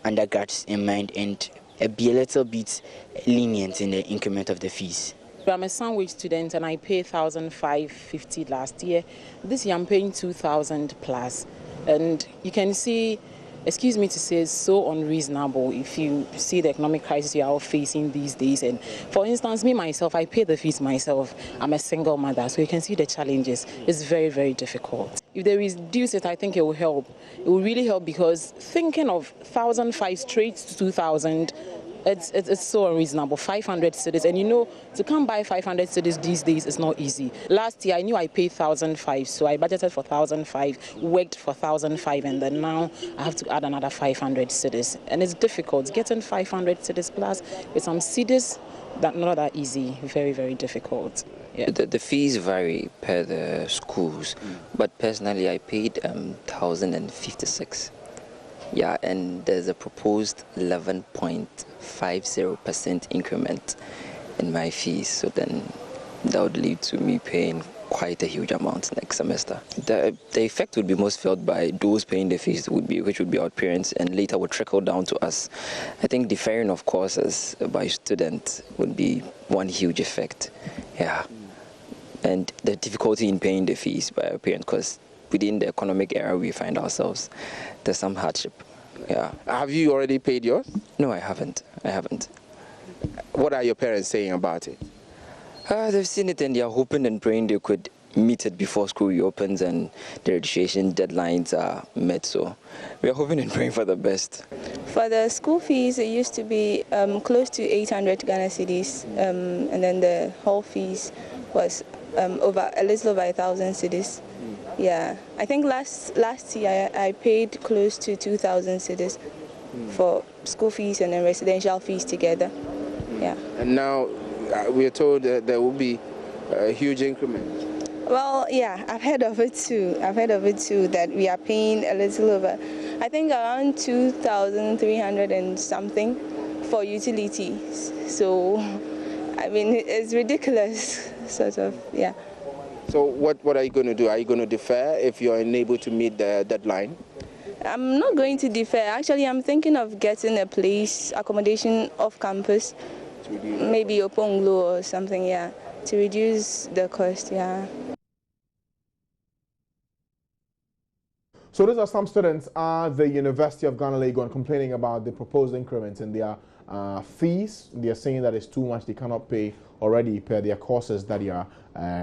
undergrads in mind, and be a little bit lenient in the increment of the fees. I'm a sandwich student and I paid $1,550 last year. This year I'm paying $2,000 plus, and you can see, excuse me to say, it's so unreasonable if you see the economic crisis you are all facing these days. And for instance, me myself, I pay the fees myself. I'm a single mother, so you can see the challenges. It's very, very difficult. If they reduce it, I think it will help. It will really help, because thinking of $1,500 straight to $2,000, it's so unreasonable. 500 cedis, and you know, to come by 500 cedis these days is not easy. Last year I knew I paid $1,500, so I budgeted for $1,500, worked for $1,500, and then now I have to add another 500 cedis, and it's difficult getting 500 cedis plus with some cedis. That not that easy. Very, very difficult. Yeah. The fees vary per the schools, but personally I paid $1,056. Yeah, and there's a proposed 11.50% increment in my fees, so then that would lead to me paying quite a huge amount next semester. The effect would be most felt by those paying the fees, which would be our parents, and later would trickle down to us. I think deferring of courses by students would be one huge effect. Yeah, and the difficulty in paying the fees by our parents, because within the economic era we find ourselves, there's some hardship. Yeah. Have you already paid yours? No, I haven't. What are your parents saying about it? They've seen it and they're hoping and praying they could meet it before school reopens and the registration deadlines are met. So we're hoping and praying for the best. For the school fees, it used to be close to 800 Ghana cedis, and then the hall fees was a little over 1,000 cedis. Yeah, I think last year I paid close to 2,000 cedis for school fees and then residential fees together. Yeah. And now we are told that there will be a huge increment. Well, yeah, I've heard of it too. That we are paying a little over, I think around 2,300 and something for utilities. So, I mean, it's ridiculous, sort of, yeah. So what are you going to do? Are you going to defer if you're unable to meet the deadline? I'm not going to defer. Actually, I'm thinking of getting a place, accommodation off campus, maybe Oponglo or something, yeah, to reduce the cost, yeah. So these are some students at the University of Ghana, Legon, complaining about the proposed increments in their fees. They are saying that it's too much. They cannot pay already per their courses that they are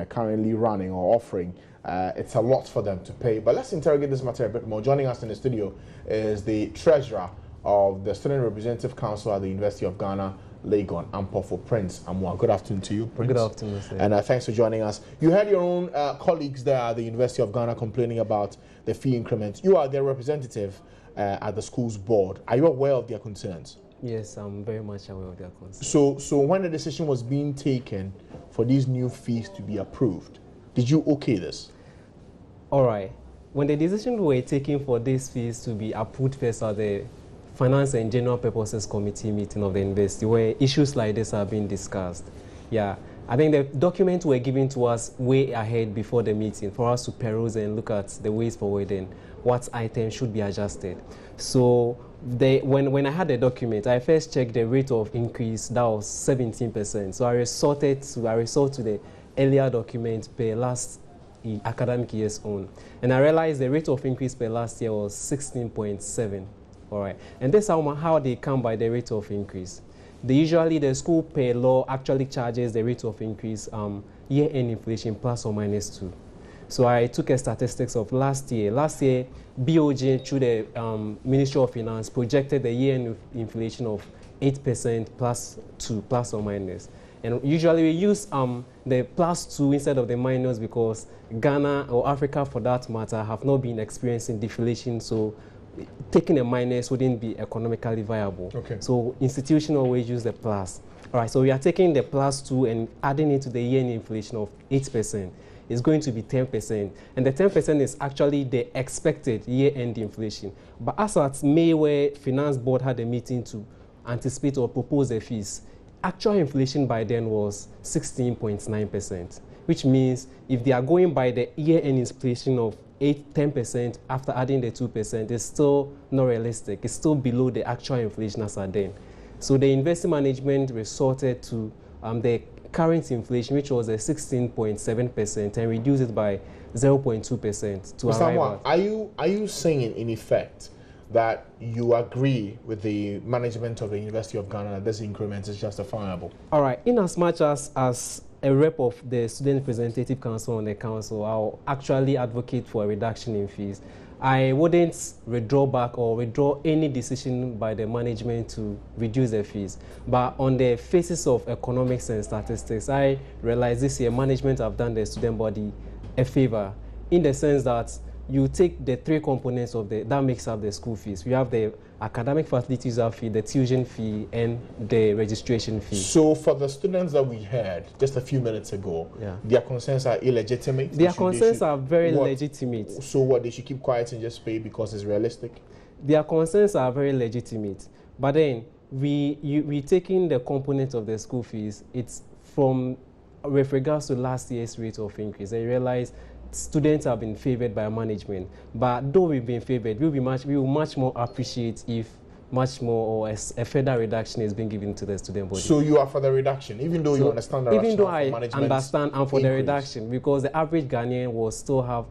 currently running or offering. It's a lot for them to pay. But let's interrogate this matter a bit more. Joining us in the studio is the treasurer of the Student Representative Council at the University of Ghana, Legon, Ampofo, Prince Amwa. Good afternoon to you, Prince. Good afternoon, sir. And thanks for joining us. You had your own colleagues there at the University of Ghana complaining about the fee increments. You are their representative at the school's board. Are you aware of their concerns? Yes, I'm very much aware of their concerns. So when the decision was being taken for these new fees to be approved, did you okay this? All right. When the decision were taken for these fees to be approved first at the Finance and General Purposes Committee meeting of the university, where issues like this are being discussed. Yeah, I think the documents were given to us way ahead before the meeting for us to peruse and look at the ways forward and what items should be adjusted. So when I had the document, I first checked the rate of increase. That was 17%. So I resort to the earlier document per last academic year's own, and I realized the rate of increase per last year was 16.7. All right, and that's how they come by the rate of increase. Usually the school per law actually charges the rate of increase year-end inflation plus or minus 2. So I took a statistics of last year. Last year, BOJ through the Ministry of Finance projected the year-end inflation of 8% plus 2 plus or minus. And usually we use the plus 2 instead of the minus because Ghana or Africa, for that matter, have not been experiencing deflation. So taking a minus wouldn't be economically viable. Okay. So institutions always use the plus. All right, so we are taking the plus 2 and adding it to the year-end inflation of 8%. It's going to be 10%. And the 10% is actually the expected year-end inflation. But as at May, where Finance Board had a meeting to anticipate or propose the fees, actual inflation by then was 16.9%, which means if they are going by the year-end inflation of 10% after adding the 2%, it's still not realistic. It's still below the actual inflation as at then. So the investment management resorted to the current inflation, which was a 16.7%, and reduced it by 0.2% to arrive at. Are you saying in effect that you agree with the management of the University of Ghana that this increment is justifiable? All right. In as much as a rep of the Student Representative Council on the council, I'll actually advocate for a reduction in fees. I wouldn't withdraw any decision by the management to reduce the fees. But on the basis of economics and statistics, I realize this year management have done the student body a favor in the sense that you take the 3 components of that makes up the school fees. We have the academic facility user fee, the tuition fee, and the registration fee. So for the students that we heard just a few minutes ago, their concerns are illegitimate? Their concerns are very legitimate. So what, they should keep quiet and just pay because it's realistic? Their concerns are very legitimate. But then we taking the components of the school fees, it's from with regards to last year's rate of increase. I realize students have been favored by management, but though we've been favored, we will much more appreciate if much more or a further reduction is being given to the student body. So you are for the reduction, even though you understand the even though I understand I'm for the reduction, because the average Ghanaian will still have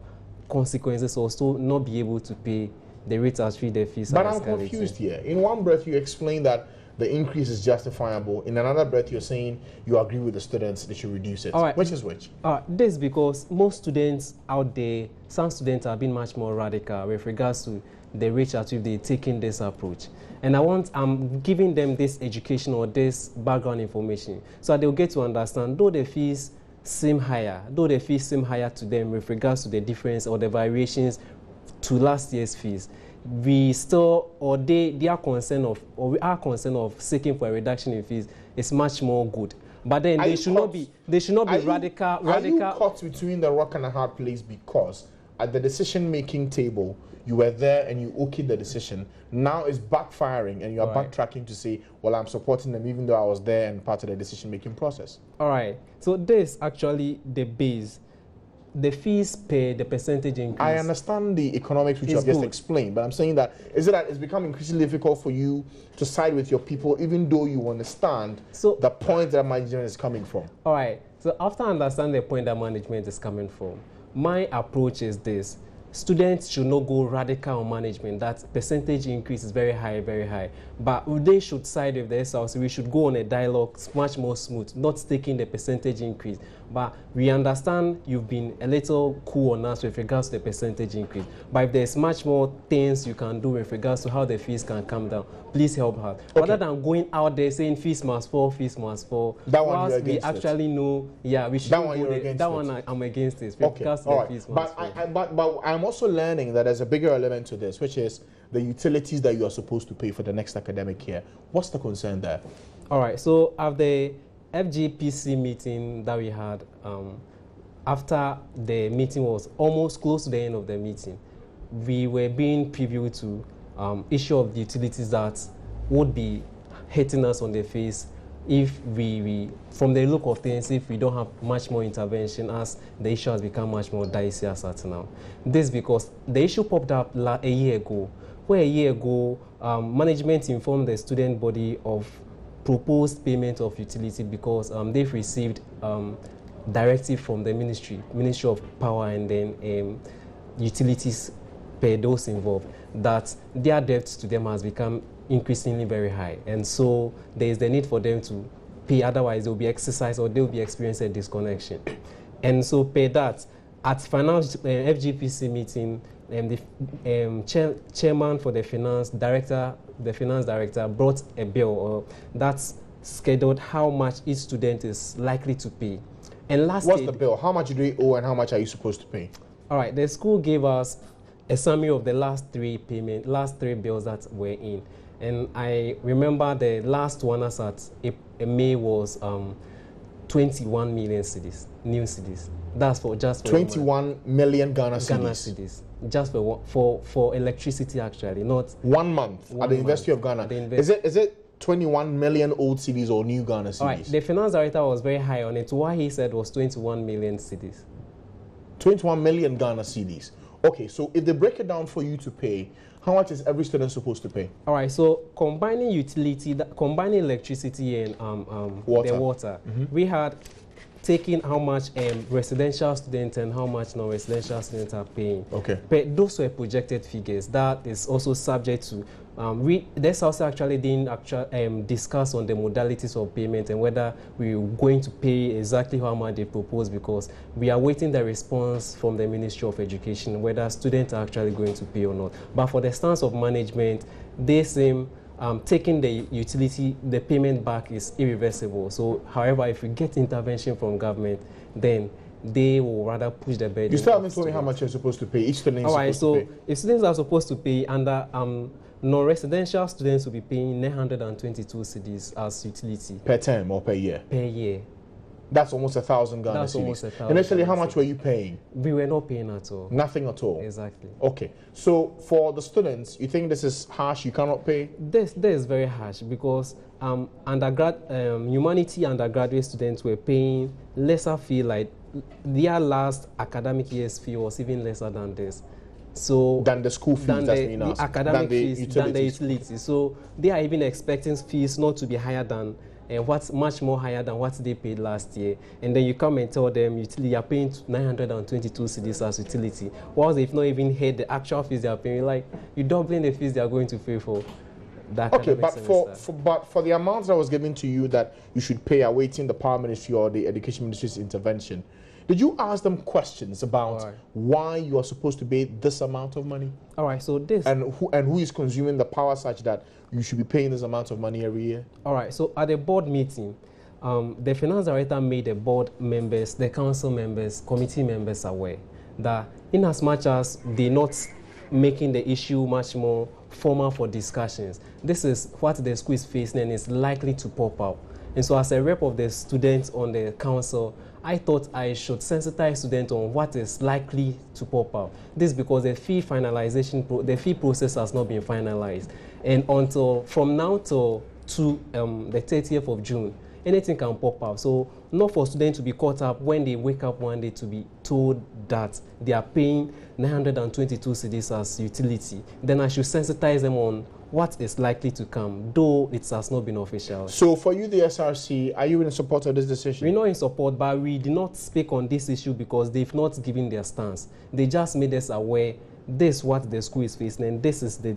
consequences or still not be able to pay the rates as the fees. But I'm confused here. In one breath, you explain that the increase is justifiable. In another breath, you're saying you agree with the students, they should reduce it. All right. Which is which? This is because most students out there, some students have been much more radical with regards to the rate at which they're taking this approach. And I'm giving them this education or this background information so that they'll get to understand, though the fees seem higher to them with regards to the difference or the variations to last year's fees, we still, or our concern of seeking for a reduction in fees is much more good. But then they should not be radical. Are you caught between the rock and a hard place because at the decision-making table, you were there and you okayed the decision. Now it's backfiring and you are backtracking to say, well, I'm supporting them even though I was there and part of the decision-making process. All right. So this actually the base. The fees pay, the percentage increase. I understand the economics which you have just explained, but I'm saying that it's become increasingly difficult for you to side with your people even though you understand the point that management is coming from. All right. So after understanding the point that management is coming from, my approach is this. Students should not go radical on management. That percentage increase is very high, very high. But they should side with the SRC. We should go on a dialogue much more smooth, not taking the percentage increase. But we understand you've been a little cool on us with regards to the percentage increase. But if there's much more things you can do with regards to how the fees can come down, please help her. Okay. Rather than going out there saying fees must fall, that one you're against we actually know, we should that one you're against that one I'm against it. Okay, all right. But I'm also learning that there's a bigger element to this, which is the utilities that you are supposed to pay for the next academic year. What's the concern there? All right. So at the FGPC meeting that we had, after the meeting was almost close to the end of the meeting, we were being previewed to issue of the utilities that would be hitting us on the face if we from the look of things, if we don't have much more intervention, as the issue has become much more dicey as at now. This because the issue popped up a year ago where a year ago, management informed the student body of proposed payment of utility because they've received directive from the Ministry of Power and then utilities per those involved, that their debt to them has become increasingly very high. And so there is the need for them to pay, otherwise they'll be exercised or they'll be experiencing a disconnection. And so per that, at FGPC meeting, the chairman for the finance director brought a bill that's scheduled how much each student is likely to pay. And what's the bill? How much do you owe and how much are you supposed to pay? All right, the school gave us a summary of the last three bills that were in. And I remember the last one as at May was 21 million cedis, new cedis. That's for just for 21 million Ghana cedis. Just for electricity, actually, not 1 month at the University of Ghana. Is it 21 million old cedis or new Ghana cedis? All right, the finance director was very high on it. What he said was 21 million cedis. 21 million Ghana cedis. Okay, so if they break it down for you to pay, how much is every student supposed to pay? All right, so combining utility, combining electricity and water. The water, we had taken how much residential students and how much non-residential students are paying. Okay. But those were projected figures. That is also subject to this also actually didn't discuss on the modalities of payment and whether we're going to pay exactly how much they propose, because we are waiting the response from the Ministry of Education whether students are actually going to pay or not. But for the stance of management, they seem taking the utility, the payment back is irreversible. So, however, if we get intervention from government, then they will rather push the burden. You still haven't told me how much you're supposed to pay. Each student is supposed to pay. If students are supposed to pay under non-residential students will be paying 922 cedis as utility. Per term or per year? Per year. That's almost 1,000 Ghana cedis. That's almost 1,000. Initially, how much were you paying? We were not paying at all. Nothing at all? Exactly. Okay. So for the students, you think this is harsh? You cannot pay? This is very harsh because humanity undergraduate students were paying lesser fee, like their last academic year's fee was even lesser than this. So than the school fees that's being asked, the academic fees, than the utilities. So they are even expecting fees not to be higher than what's much more higher than what they paid last year. And then you come and tell them you are paying 922 cedis as utility, whilst they've not even heard the actual fees they are paying. Like, you're doubling the fees they are going to pay for that. Okay, but for the amounts that was given to you that you should pay awaiting the Power Ministry or the Education Ministry's intervention, did you ask them questions about why you are supposed to pay this amount of money? All right, so this... And who is consuming the power such that you should be paying this amount of money every year? All right, so at the board meeting, the finance director made the board members, the council members, committee members aware that in as much as they're not making the issue much more formal for discussions, this is what the school is facing and is likely to pop up. And so as a rep of the students on the council, I thought I should sensitize students on what is likely to pop up. This is because the fee finalization, the fee process has not been finalized. And until, from now to the 30th of June, anything can pop up. So not for students to be caught up when they wake up one day to be told that they are paying 922 cedis as utility. Then I should sensitize them on what is likely to come, though it has not been official. So for you, the SRC, are you in support of this decision? We're not in support, but we did not speak on this issue because they've not given their stance. They just made us aware this is what the school is facing and this is the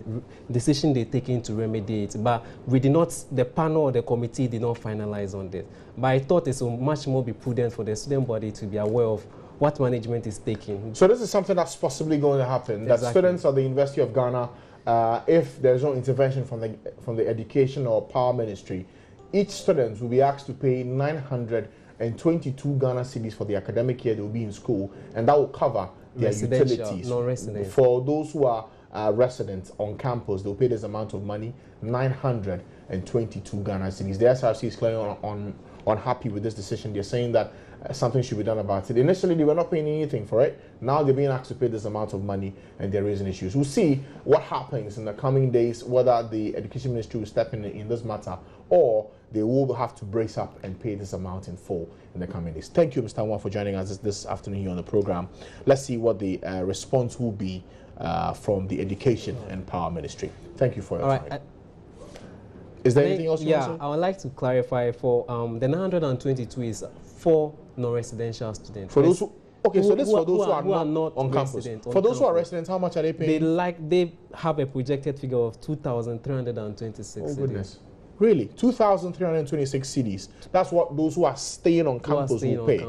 decision they're taking to remedy it. But we did not, the panel or the committee did not finalize on this. But I thought it would much more be prudent for the student body to be aware of what management is taking. So this is something that's possibly going to happen, that students of the University of Ghana, if there's no intervention from the Education or Power Ministry, each student will be asked to pay 922 Ghana cedis for the academic year they will be in school, and that will cover their utilities. For those who are residents on campus, they'll pay this amount of money, 922 Ghana cedis. The SRC is clearly unhappy with this decision. They're saying that something should be done about it. Initially, they were not paying anything for it. Now they're being asked to pay this amount of money, and they're raising issues. We'll see what happens in the coming days, whether the Education Ministry will step in this matter, or they will have to brace up and pay this amount in full in the coming days. Thank you, Mr. Anwar, for joining us this afternoon here on the program. Let's see what the response will be from the Education and Power Ministry. Thank you for your time. Is there anything else you want to say? I would like to clarify for the 922 is for non-residential students. For those who, okay, so this is for those who are not on campus. For those who are residents, how much are they paying? They have a projected figure of 2,326. Oh goodness. Really? 2,326 cedis. That's what those who are staying on campus will pay.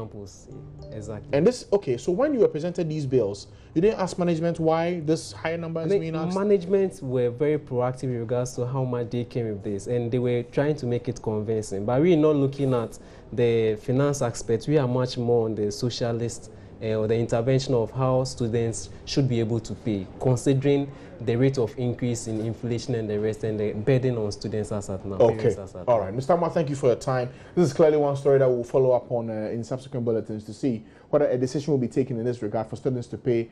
Exactly. And this, okay, so when you represented these bills, you didn't ask management why this higher number is being asked? Management were very proactive in regards to how much they came with this, and they were trying to make it convincing. But we're not looking at the finance aspect. We are much more on the socialist or the intervention of how students should be able to pay, considering the rate of increase in inflation and the rest, and the burden on students as at now. Okay, all right. Mr. Amar, thank you for your time. This is clearly one story that we'll follow up on in subsequent bulletins to see whether a decision will be taken in this regard for students to pay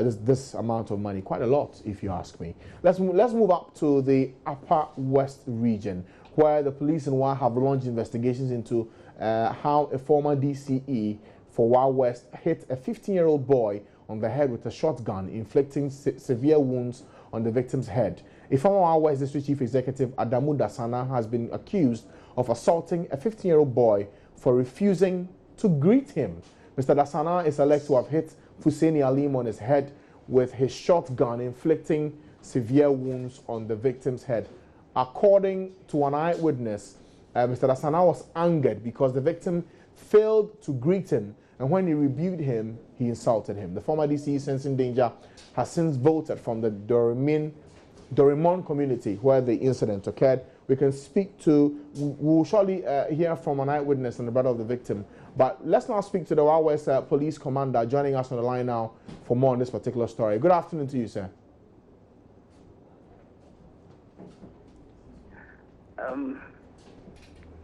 this amount of money. Quite a lot, if you ask me. Let's move up to the Upper West region, where the police in Wa have launched investigations into how a former DCE for Wa West hit a 15-year-old boy on the head with a shotgun, inflicting severe wounds on the victim's head. A former Wa West District Chief Executive, Adamu Dasana, has been accused of assaulting a 15-year-old boy for refusing to greet him. Mr. Dasana is alleged to have hit Husseini Alim on his head with his shotgun, inflicting severe wounds on the victim's head. According to an eyewitness, Mr. Dasana was angered because the victim failed to greet him, and when he rebuked him, he insulted him. The former DCE, sensing danger, has since bolted from the Dorimon community where the incident occurred. We can speak to, we'll surely hear from an eyewitness and the brother of the victim. But let's now speak to the Wa West Police Commander joining us on the line now for more on this particular story. Good afternoon to you, sir.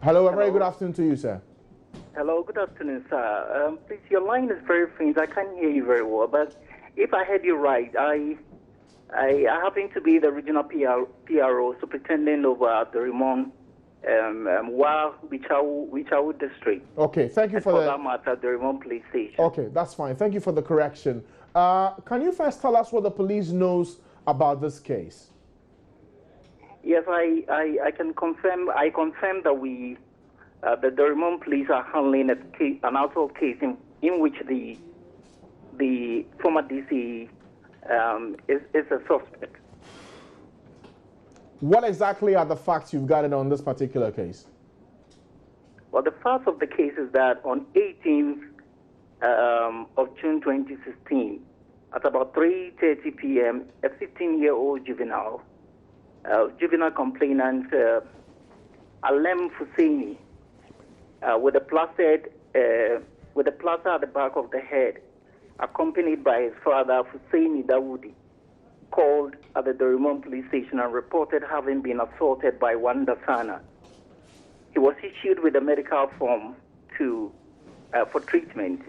Hello, a very good afternoon to you, sir. Hello, good afternoon, sir. Please, your line is very faint. I can't hear you very well. But if I heard you right, I happen to be the regional PRO superintendent over the Rimon Wichau district. Okay, thank you for that matter, the Rimon police station. Okay, that's fine. Thank you for the correction. Can you first tell us what the police knows about this case? Yes, I can confirm. I confirm that the Dorimon police are handling an assault case in which the former DC is a suspect. What exactly are the facts you've gathered on this particular case? Well, the facts of the case is that on 18th of June 2016, at about 3:30 p.m., a 15-year-old juvenile complainant, Alem Husseini, with a plaster at the back of the head, accompanied by his father, Husseini Dawoodi, called at the Dorimon police station and reported having been assaulted by Wanda Sana. He was issued with a medical form for treatment.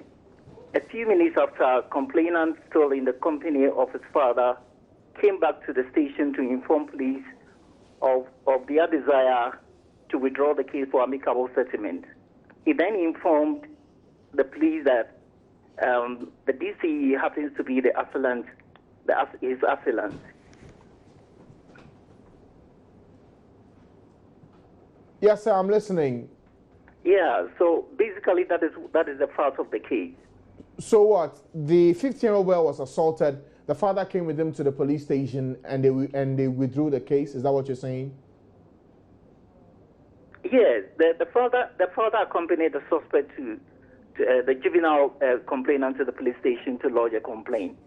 A few minutes after, complainant, still in the company of his father, came back to the station to inform police of their desire to withdraw the case for amicable settlement. He then informed the police that the DCE happens to be the assailant, his assailant. Yes, sir, I'm listening. Yeah, so basically that is the fact of the case. So what? The 15-year-old boy was assaulted. The father came with him to the police station, and they withdrew the case. Is that what you're saying? Yes, the father accompanied the suspect to the juvenile complainant to the police station to lodge a complaint.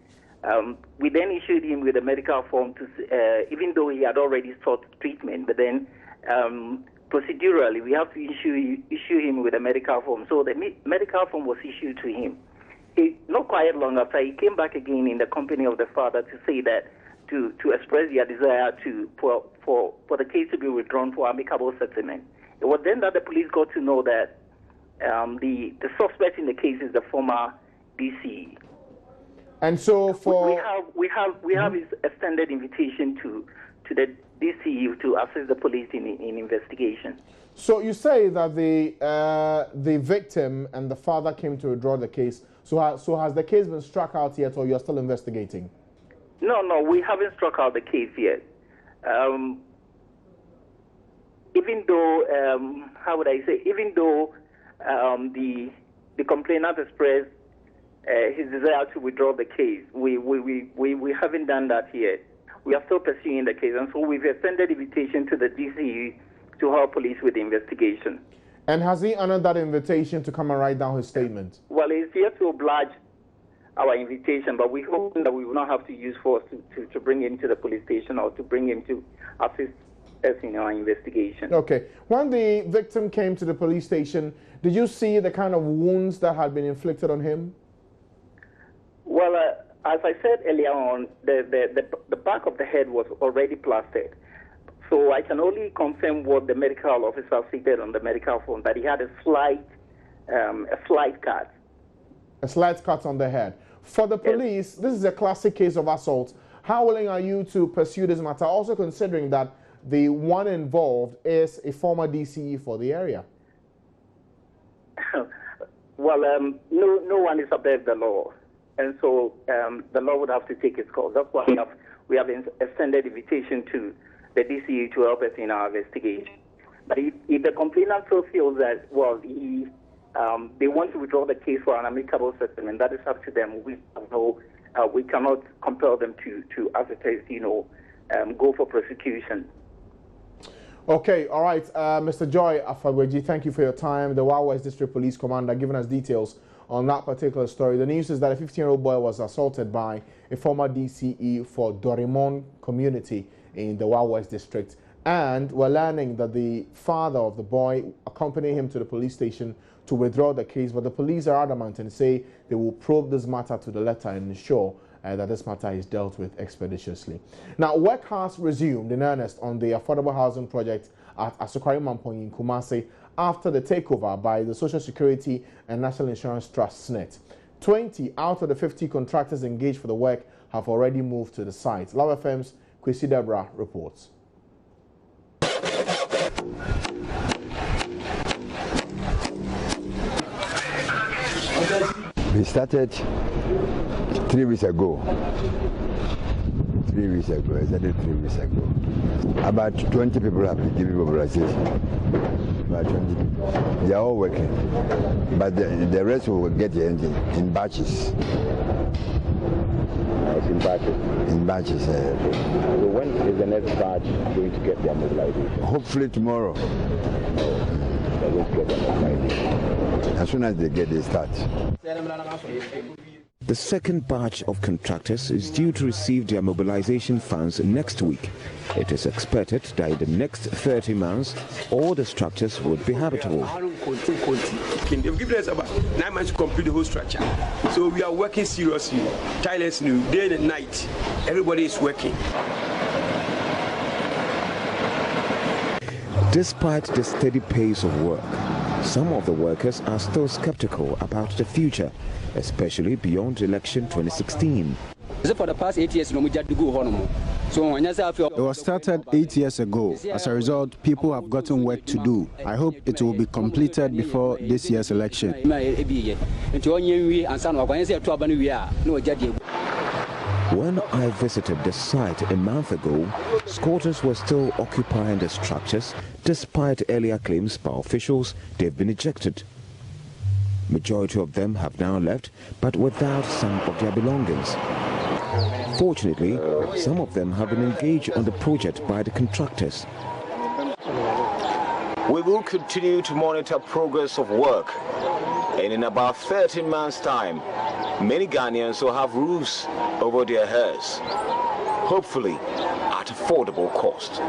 We then issued him with a medical form even though he had already sought treatment, but then procedurally we have to issue him with a medical form. So the medical form was issued to him. Not quite long after, he came back again in the company of the father to say that to express their desire for the case to be withdrawn for amicable settlement. It was then that the police got to know that the suspect in the case is the former DC. And so for we have his extended invitation to the DCU to assist the police in investigation. So you say that the victim and the father came to withdraw the case. So has the case been struck out yet, or you're still investigating? No, we haven't struck out the case yet. Even though, how would I say, even though the complainant expressed his desire to withdraw the case, we haven't done that yet. We are still pursuing the case, and so we've extended invitation to the DCU to help police with the investigation. And has he honored that invitation to come and write down his statement? Well, he's here to oblige our invitation, but we hope that we will not have to use force to bring him to the police station or to bring him to assist us in our investigation. Okay. When the victim came to the police station, did you see the kind of wounds that had been inflicted on him? Well, as I said earlier on, the back of the head was already plastered. So I can only confirm what the medical officer stated on the medical form, that he had a slight cut. A slight cut on the head. For the police, this is a classic case of assault. How willing are you to pursue this matter, also considering that the one involved is a former DCE for the area? Well, no one is above the law. And so the law would have to take its course. That's why we have extended invitation to the DCU to help us in our investigation. But if the complainant still feels that, well, they want to withdraw the case for an amicable settlement, that is up to them. We cannot compel them to advertise, go for prosecution. Okay, all right. Mr. Joy Afagweji, thank you for your time. The Wa West District Police Commander giving us details on that particular story. The news is that a 15-year-old boy was assaulted by a former DCE for Dorimon community in the Wa West District. And we're learning that the father of the boy accompanied him to the police station to withdraw the case, but the police are adamant and say they will probe this matter to the letter and ensure that this matter is dealt with expeditiously. Now, work has resumed in earnest on the affordable housing project at Asukwari Mampong in Kumasi after the takeover by the Social Security and National Insurance Trust, SNIT. 20 out of the 50 contractors engaged for the work have already moved to the site. Love FM's Kwesi Debra reports. We started 3 weeks ago. 3 weeks ago, exactly 3 weeks ago. About 20 people have been given mobilization. About 20 people. They are all working. But the rest will get the engine in batches. In batches? In batches. So when is the next batch going to get their mobilization? Hopefully tomorrow. They're going to get their mobilization. As soon as they get, they start. The second batch of contractors is due to receive their mobilization funds next week. It is expected that in the next 30 months, all the structures would be habitable. They've given us about 9 months to complete the whole structure. So we are working seriously, tirelessly, day and night. Everybody is working. Despite the steady pace of work, some of the workers are still skeptical about the future, especially beyond election 2016. For the past 8 years, it was started 8 years ago. As a result, people have gotten work to do. I hope it will be completed before this year's election. When I visited the site a month ago, squatters were still occupying the structures despite earlier claims by officials they've been ejected. Majority of them have now left, but without some of their belongings. Fortunately, some of them have been engaged on the project by the contractors. We will continue to monitor progress of work, and in about 13 months' time, many Ghanaians will have roofs over their heads, hopefully at affordable cost.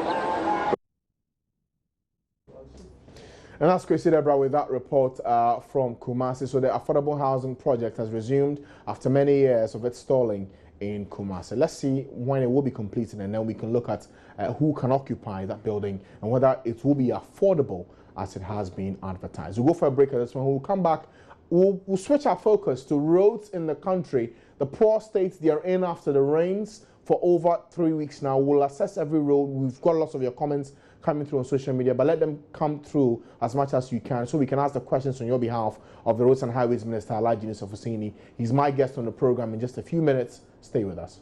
And that's Kwesi Debra with that report from Kumasi. So the affordable housing project has resumed after many years of its stalling in Kumasi. Let's see when it will be completed, and then we can look at who can occupy that building and whether it will be affordable as it has been advertised. We'll go for a break at this one. We'll come back We'll switch our focus to roads in the country, the poor states they are in after the rains for over 3 weeks now. We'll assess every road. We've got lots of your comments coming through on social media, but let them come through as much as you can so we can ask the questions on your behalf of the Roads and Highways Minister, Alhaji Yusuf Hussaini. He's my guest on the program in just a few minutes. Stay with us.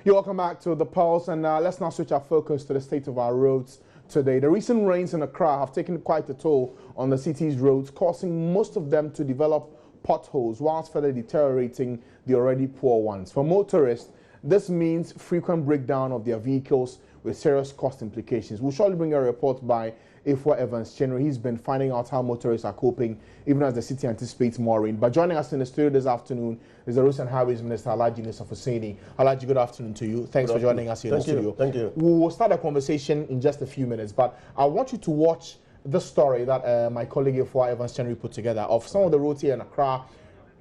You're welcome back to The Pulse, and let's now switch our focus to the state of our roads today. The recent rains in Accra have taken quite a toll on the city's roads, causing most of them to develop potholes whilst further deteriorating the already poor ones. For motorists, this means frequent breakdown of their vehicles with serious cost implications. We'll shortly bring a report by Ifwa Evans Chenry. He's been finding out how motorists are coping even as the city anticipates more rain. But joining us in the studio this afternoon is the Roads and Highways Minister, Alhaji Yusuf Hussaini. Alhaji, good afternoon to you. Thanks for joining us here in the studio. Thank you. We will start a conversation in just a few minutes, but I want you to watch the story that my colleague Ifwa Evans Chenry put together of some of the roads here in Accra,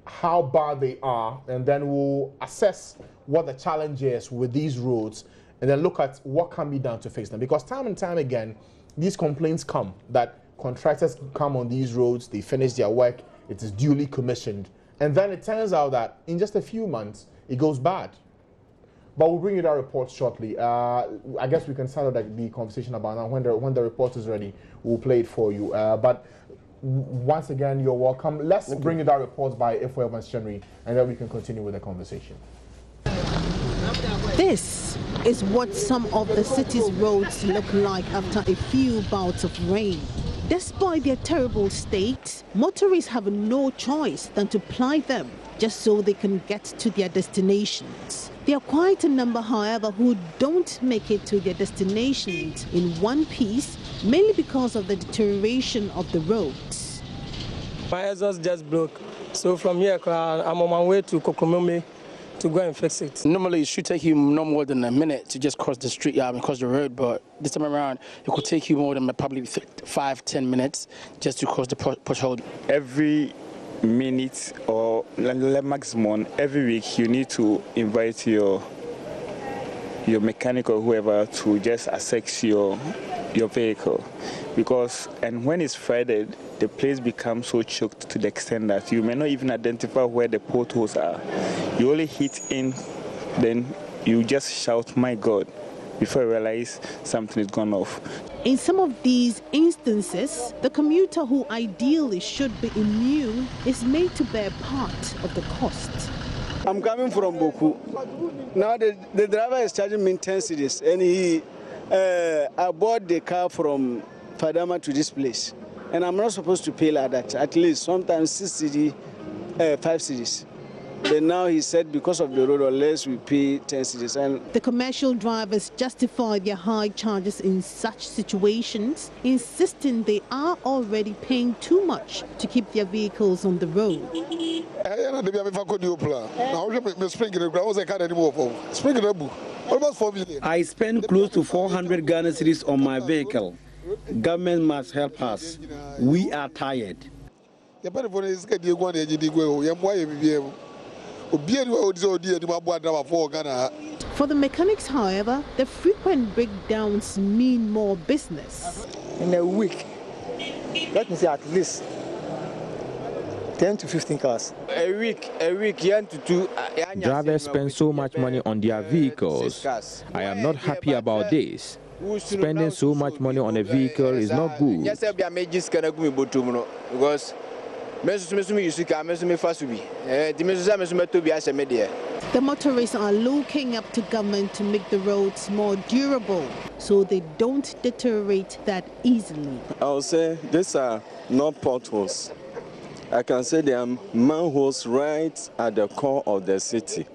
how bad they are, and then we'll assess what the challenge is with these roads, and then look at what can be done to fix them. Because time and time again, these complaints come that contractors come on these roads, they finish their work, it is duly commissioned, and then it turns out that in just a few months, it goes bad. But we'll bring you that report shortly. I guess we can start the conversation about now. When the report is ready, we'll play it for you. But once again, you're welcome. Let's bring you that report by Ifwa Evans Chenry, and then we can continue with the conversation. This is what some of the city's roads look like after a few bouts of rain. Despite their terrible state, motorists have no choice than to ply them just so they can get to their destinations. There are quite a number, however, who don't make it to their destinations in one piece, mainly because of the deterioration of the roads. My exhaust just broke, so from here I'm on my way to Kokomome to go and fix it. Normally it should take you no more than a minute to just cross the street, cross the road, but this time around it could take you more than probably 5-10 minutes just to cross the pothole. Every minute or maximum every week you need to invite your mechanic or whoever to just assess your vehicle, because when it's flooded, the place becomes so choked to the extent that you may not even identify where the potholes are. You only hit in, then you just shout, "My God," before you realize something is gone off. In some of these instances, the commuter who ideally should be immune is made to bear part of the cost. I'm coming from Boku. Now the driver is charging me 10 cedis, and I bought the car from Fadama to this place. And I'm not supposed to pay like that, at least sometimes 6 cedis, 5 cedis. Then now he said because of the road, unless we pay 10 cedis. And the commercial drivers justify their high charges in such situations, insisting they are already paying too much to keep their vehicles on the road. I spend close to 400 Ghana cedis on my vehicle. Government must help us. We are tired. For the mechanics, however, the frequent breakdowns mean more business. In a week, let me say at least 10 to 15 cars. A week, drivers spend so much money on their vehicles. I am not happy about this. Spending so much money on a vehicle is not good. The motorists are looking up to government to make the roads more durable so they don't deteriorate that easily. I would say these are not potholes. I can say they are manholes right at the core of the city.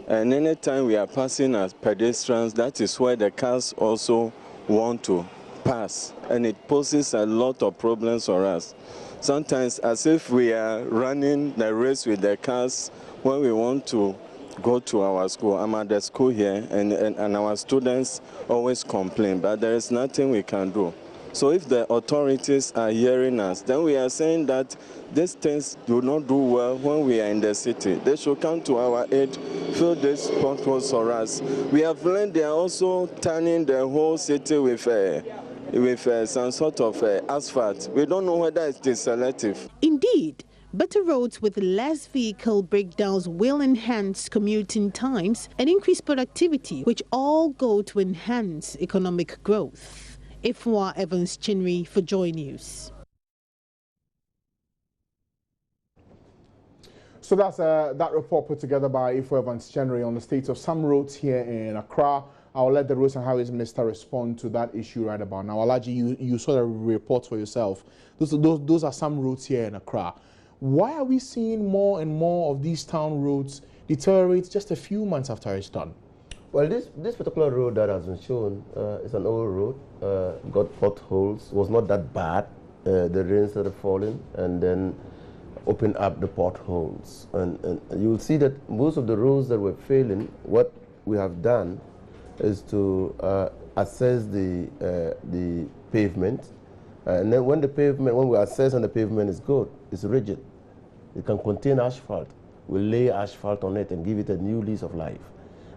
And anytime we are passing as pedestrians, that is where the cars also want to pass. And it poses a lot of problems for us. Sometimes as if we are running the race with the cars when we want to go to our school. I'm at the school here, and our students always complain, but there is nothing we can do. So if the authorities are hearing us, then we are saying that these things do not do well when we are in the city. They should come to our aid, fill these potholes for us. We have learned they are also turning the whole city with some sort of asphalt. We don't know whether it is selective. Indeed, better roads with less vehicle breakdowns will enhance commuting times and increase productivity, which all go to enhance economic growth. Ifwa Evans Chinri for Joy News. So that's that report put together by Ifwa Evans Chinri on the state of some roads here in Accra. I'll let the Roads and Highways Minister respond to that issue right about now. Alaji, you saw the report for yourself. Those are some roads here in Accra. Why are we seeing more and more of these town roads deteriorate just a few months after it's done? Well, this particular road that has been shown is an old road, got potholes, was not that bad. The rain started falling and then opened up the potholes. And you will see that most of the roads that were failing, what we have done is to assess the pavement. And then when we assess and the pavement is good, it's rigid, it can contain asphalt. We lay asphalt on it and give it a new lease of life.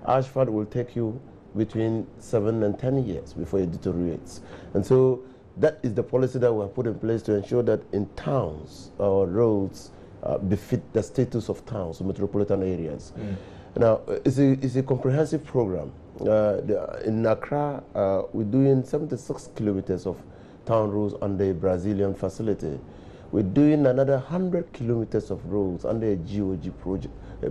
Asphalt will take you between 7 and 10 years before it deteriorates. And so that is the policy that we have put in place to ensure that in towns, our roads befit the status of towns, metropolitan areas. Now, it's a comprehensive program. In Accra, we're doing 76 kilometers of town roads under a Brazilian facility. We're doing another 100 kilometers of roads under a GOG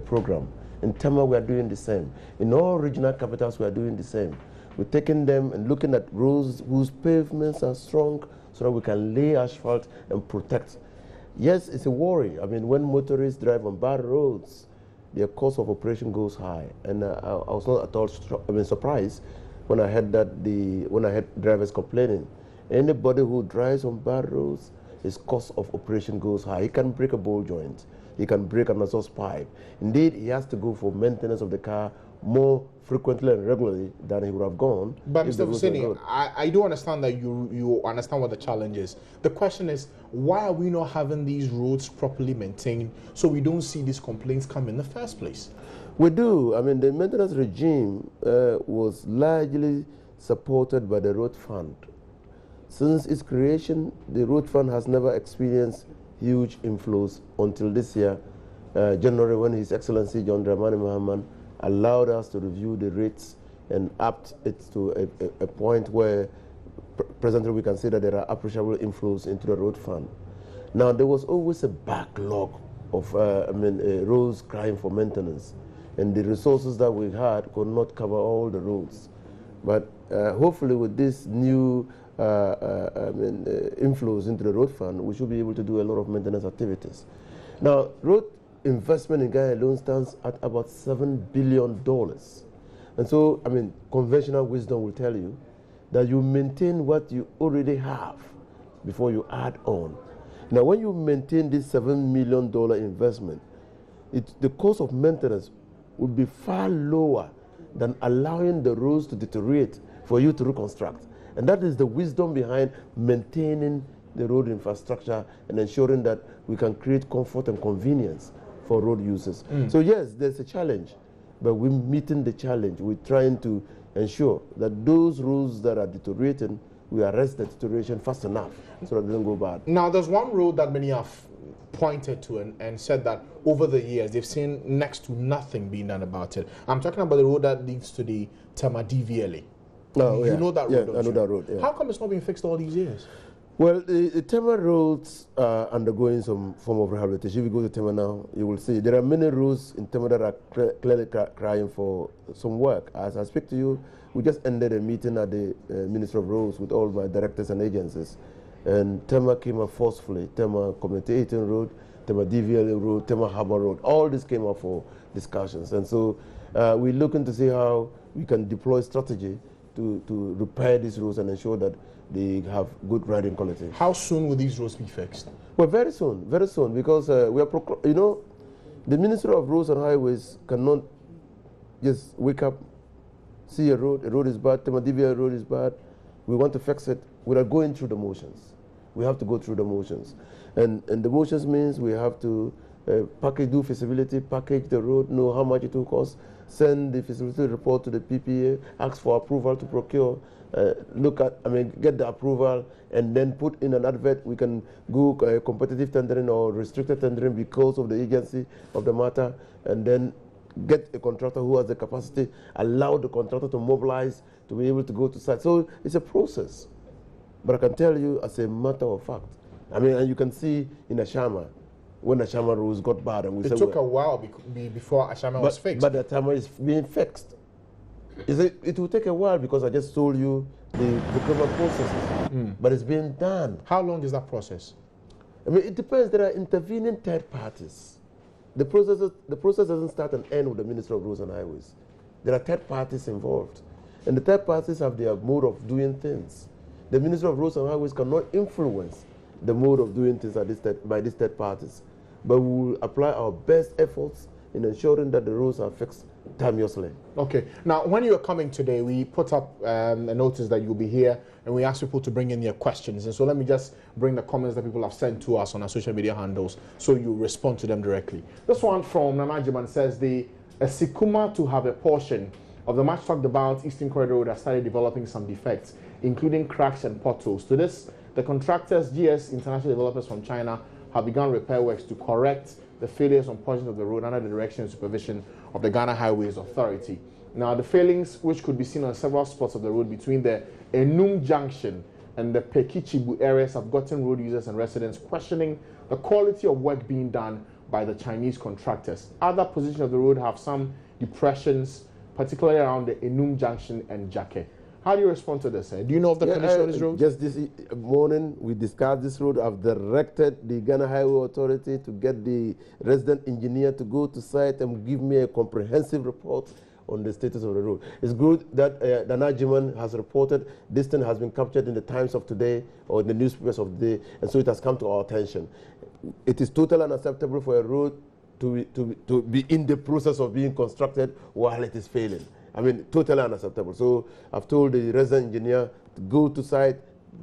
program. In Tema, we are doing the same. In all regional capitals, we are doing the same. We're taking them and looking at roads whose pavements are strong so that we can lay asphalt and protect. Yes, it's a worry. I mean, when motorists drive on bad roads, their cost of operation goes high. And I was not at all surprised when I heard that when I heard drivers complaining. Anybody who drives on bad roads, his cost of operation goes high. He can break a ball joint. He can break an exhaust pipe. Indeed, he has to go for maintenance of the car more frequently and regularly than he would have gone. But Mr. Fuseni, I do understand that you understand what the challenge is. The question is, why are we not having these roads properly maintained so we don't see these complaints come in the first place? We do. I mean, the maintenance regime was largely supported by the Road Fund. Since its creation, the Road Fund has never experienced huge inflows until this year, January, when His Excellency John Dramani Mahama allowed us to review the rates and upped it to a point where presently we can say that there are appreciable inflows into the Road Fund. Now, there was always a backlog of roads crying for maintenance, and the resources that we had could not cover all the roads. But hopefully with this new inflows into the Road Fund, we should be able to do a lot of maintenance activities. Now, road investment in Ghana alone stands at about $7 billion. And so, I mean, conventional wisdom will tell you that you maintain what you already have before you add on. Now, when you maintain this $7 million investment, the cost of maintenance would be far lower than allowing the roads to deteriorate for you to reconstruct. And that is the wisdom behind maintaining the road infrastructure and ensuring that we can create comfort and convenience for road users. So yes, there's a challenge, but we're meeting the challenge. We're trying to ensure that those roads that are deteriorating, we arrest the deterioration fast enough so that they don't go bad. Now, there's one road that many have pointed to and said that over the years they've seen next to nothing being done about it. I'm talking about the road that leads to the Tema DVLA. Oh, you know that road, I know that road, yeah. How come it's not being fixed all these years? Well, the Tema roads are undergoing some form of rehabilitation. If you go to Tema now, you will see there are many roads in Tema that are clearly crying for some work. As I speak to you, we just ended a meeting at the Ministry of Roads with all my directors and agencies. And Tema came up forcefully. Tema Community 18 Road, Tema DVLA Road, Tema Harbour Road. All this came up for discussions. And so we're looking to see how we can deploy strategy to repair these roads and ensure that they have good riding quality. How soon will these roads be fixed? Well, very soon, because we are, the Ministry of Roads and Highways cannot just wake up, see a road is bad, Tema DVLA road is bad, we want to fix it, we are going through the motions. We have to go through the motions. And the motions means we have to do feasibility, package the road, know how much it will cost, send the feasibility report to the PPA, ask for approval to procure, get the approval, and then put in an advert. We can go competitive tendering or restricted tendering because of the agency of the matter, and then get a contractor who has the capacity, allow the contractor to mobilize to be able to go to site. So it's a process. But I can tell you as a matter of fact, and you can see in Ashama, when Ashama rules got bad, and we said, it took a while before Ashama was fixed. But the Ashama is being fixed. It will take a while because I just told you the procurement processes, but it's being done. How long is that process? It depends. There are intervening third parties. The process doesn't start and end with the Minister of Roads and Highways. There are third parties involved, and the third parties have their mode of doing things. The Minister of Roads and Highways cannot influence the mode of doing things by these third parties, but we will apply our best efforts in ensuring that the roads are fixed timeously. Okay. Now, when you were coming today, we put up a notice that you'll be here, and we asked people to bring in their questions. And so let me just bring the comments that people have sent to us on our social media handles so you respond to them directly. This one from Nanajiman says, the Sikuma to have a portion of the much talked about Eastern Corridor Road has started developing some defects, including cracks and potholes. To this, the contractors, GS International Developers from China, have begun repair works to correct the failures on portions of the road under the direction and supervision of the Ghana Highways Authority. Now, the failings, which could be seen on several spots of the road between the Enum Junction and the Pekichibu areas, have gotten road users and residents questioning the quality of work being done by the Chinese contractors. Other positions of the road have some depressions, particularly around the Enum Junction and Jake. How do you respond to this? Do you know of the condition of this road? Just this morning, we discussed this road. I've directed the Ghana Highway Authority to get the resident engineer to go to site and give me a comprehensive report on the status of the road. It's good that Nanajiman has reported this thing has been captured in the Times of today or in the newspapers of the day, and so it has come to our attention. It is totally unacceptable for a road to be in the process of being constructed while it is failing. Totally unacceptable. So I've told the resident engineer to go to site,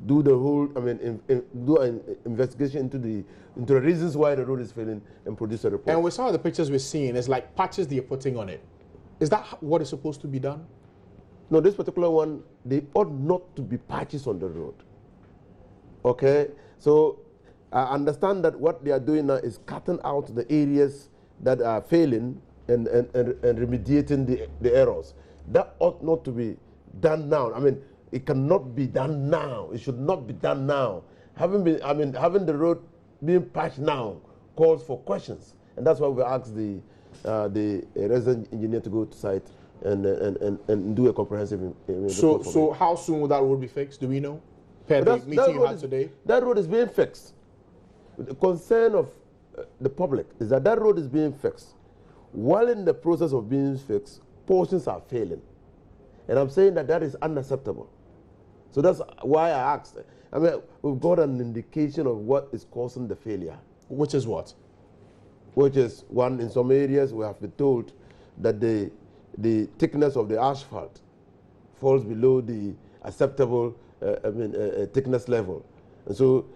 do the whole, do an investigation into the reasons why the road is failing and produce a report. And with some of the pictures we're seeing, it's like patches they're putting on it. Is that what is supposed to be done? No, this particular one, they ought not to be patches on the road. Okay? So I understand that what they are doing now is cutting out the areas that are failing and remediating the errors. That ought not to be done now. It cannot be done now. It should not be done now. Having the road being patched now calls for questions, and that's why we asked the resident engineer to go to site and do a comprehensive report. So how soon will that road be fixed? Do we know? Per the meeting you had today? That road is being fixed. The concern of the public is that road is being fixed. While in the process of being fixed, portions are failing. And I'm saying that is unacceptable. So that's why I asked. We've got an indication of what is causing the failure. Which is what? Which is, one, in some areas we have been told that the thickness of the asphalt falls below the acceptable thickness level. And so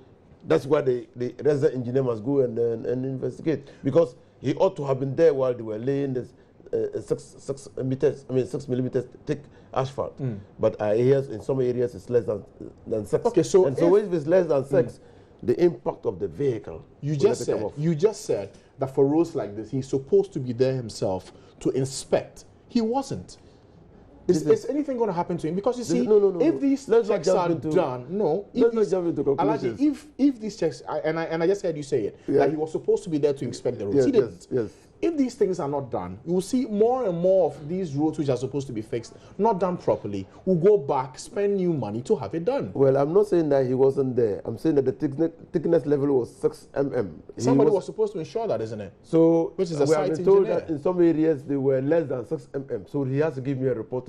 that's why the resident engineer must go and investigate. Because he ought to have been there while they were laying this 6 millimeters thick asphalt. But in some areas it's less than 6. Okay, so if it's less than 6, the impact of the vehicle. You just said that for roads like this, he's supposed to be there himself to inspect. He wasn't. Is anything going to happen to him? Because you see, if these checks are done, if these checks, and I just heard you say it, that he was supposed to be there to inspect the roads. He didn't. Yes. If these things are not done, you will see more and more of these roads which are supposed to be fixed, not done properly. We'll go back, spend new money to have it done. Well, I'm not saying that he wasn't there. I'm saying that the thickness level was 6 mm. Somebody was supposed to ensure that, isn't it? So which is a site engineer. Told that in some areas they were less than 6 mm. So he has to give me a report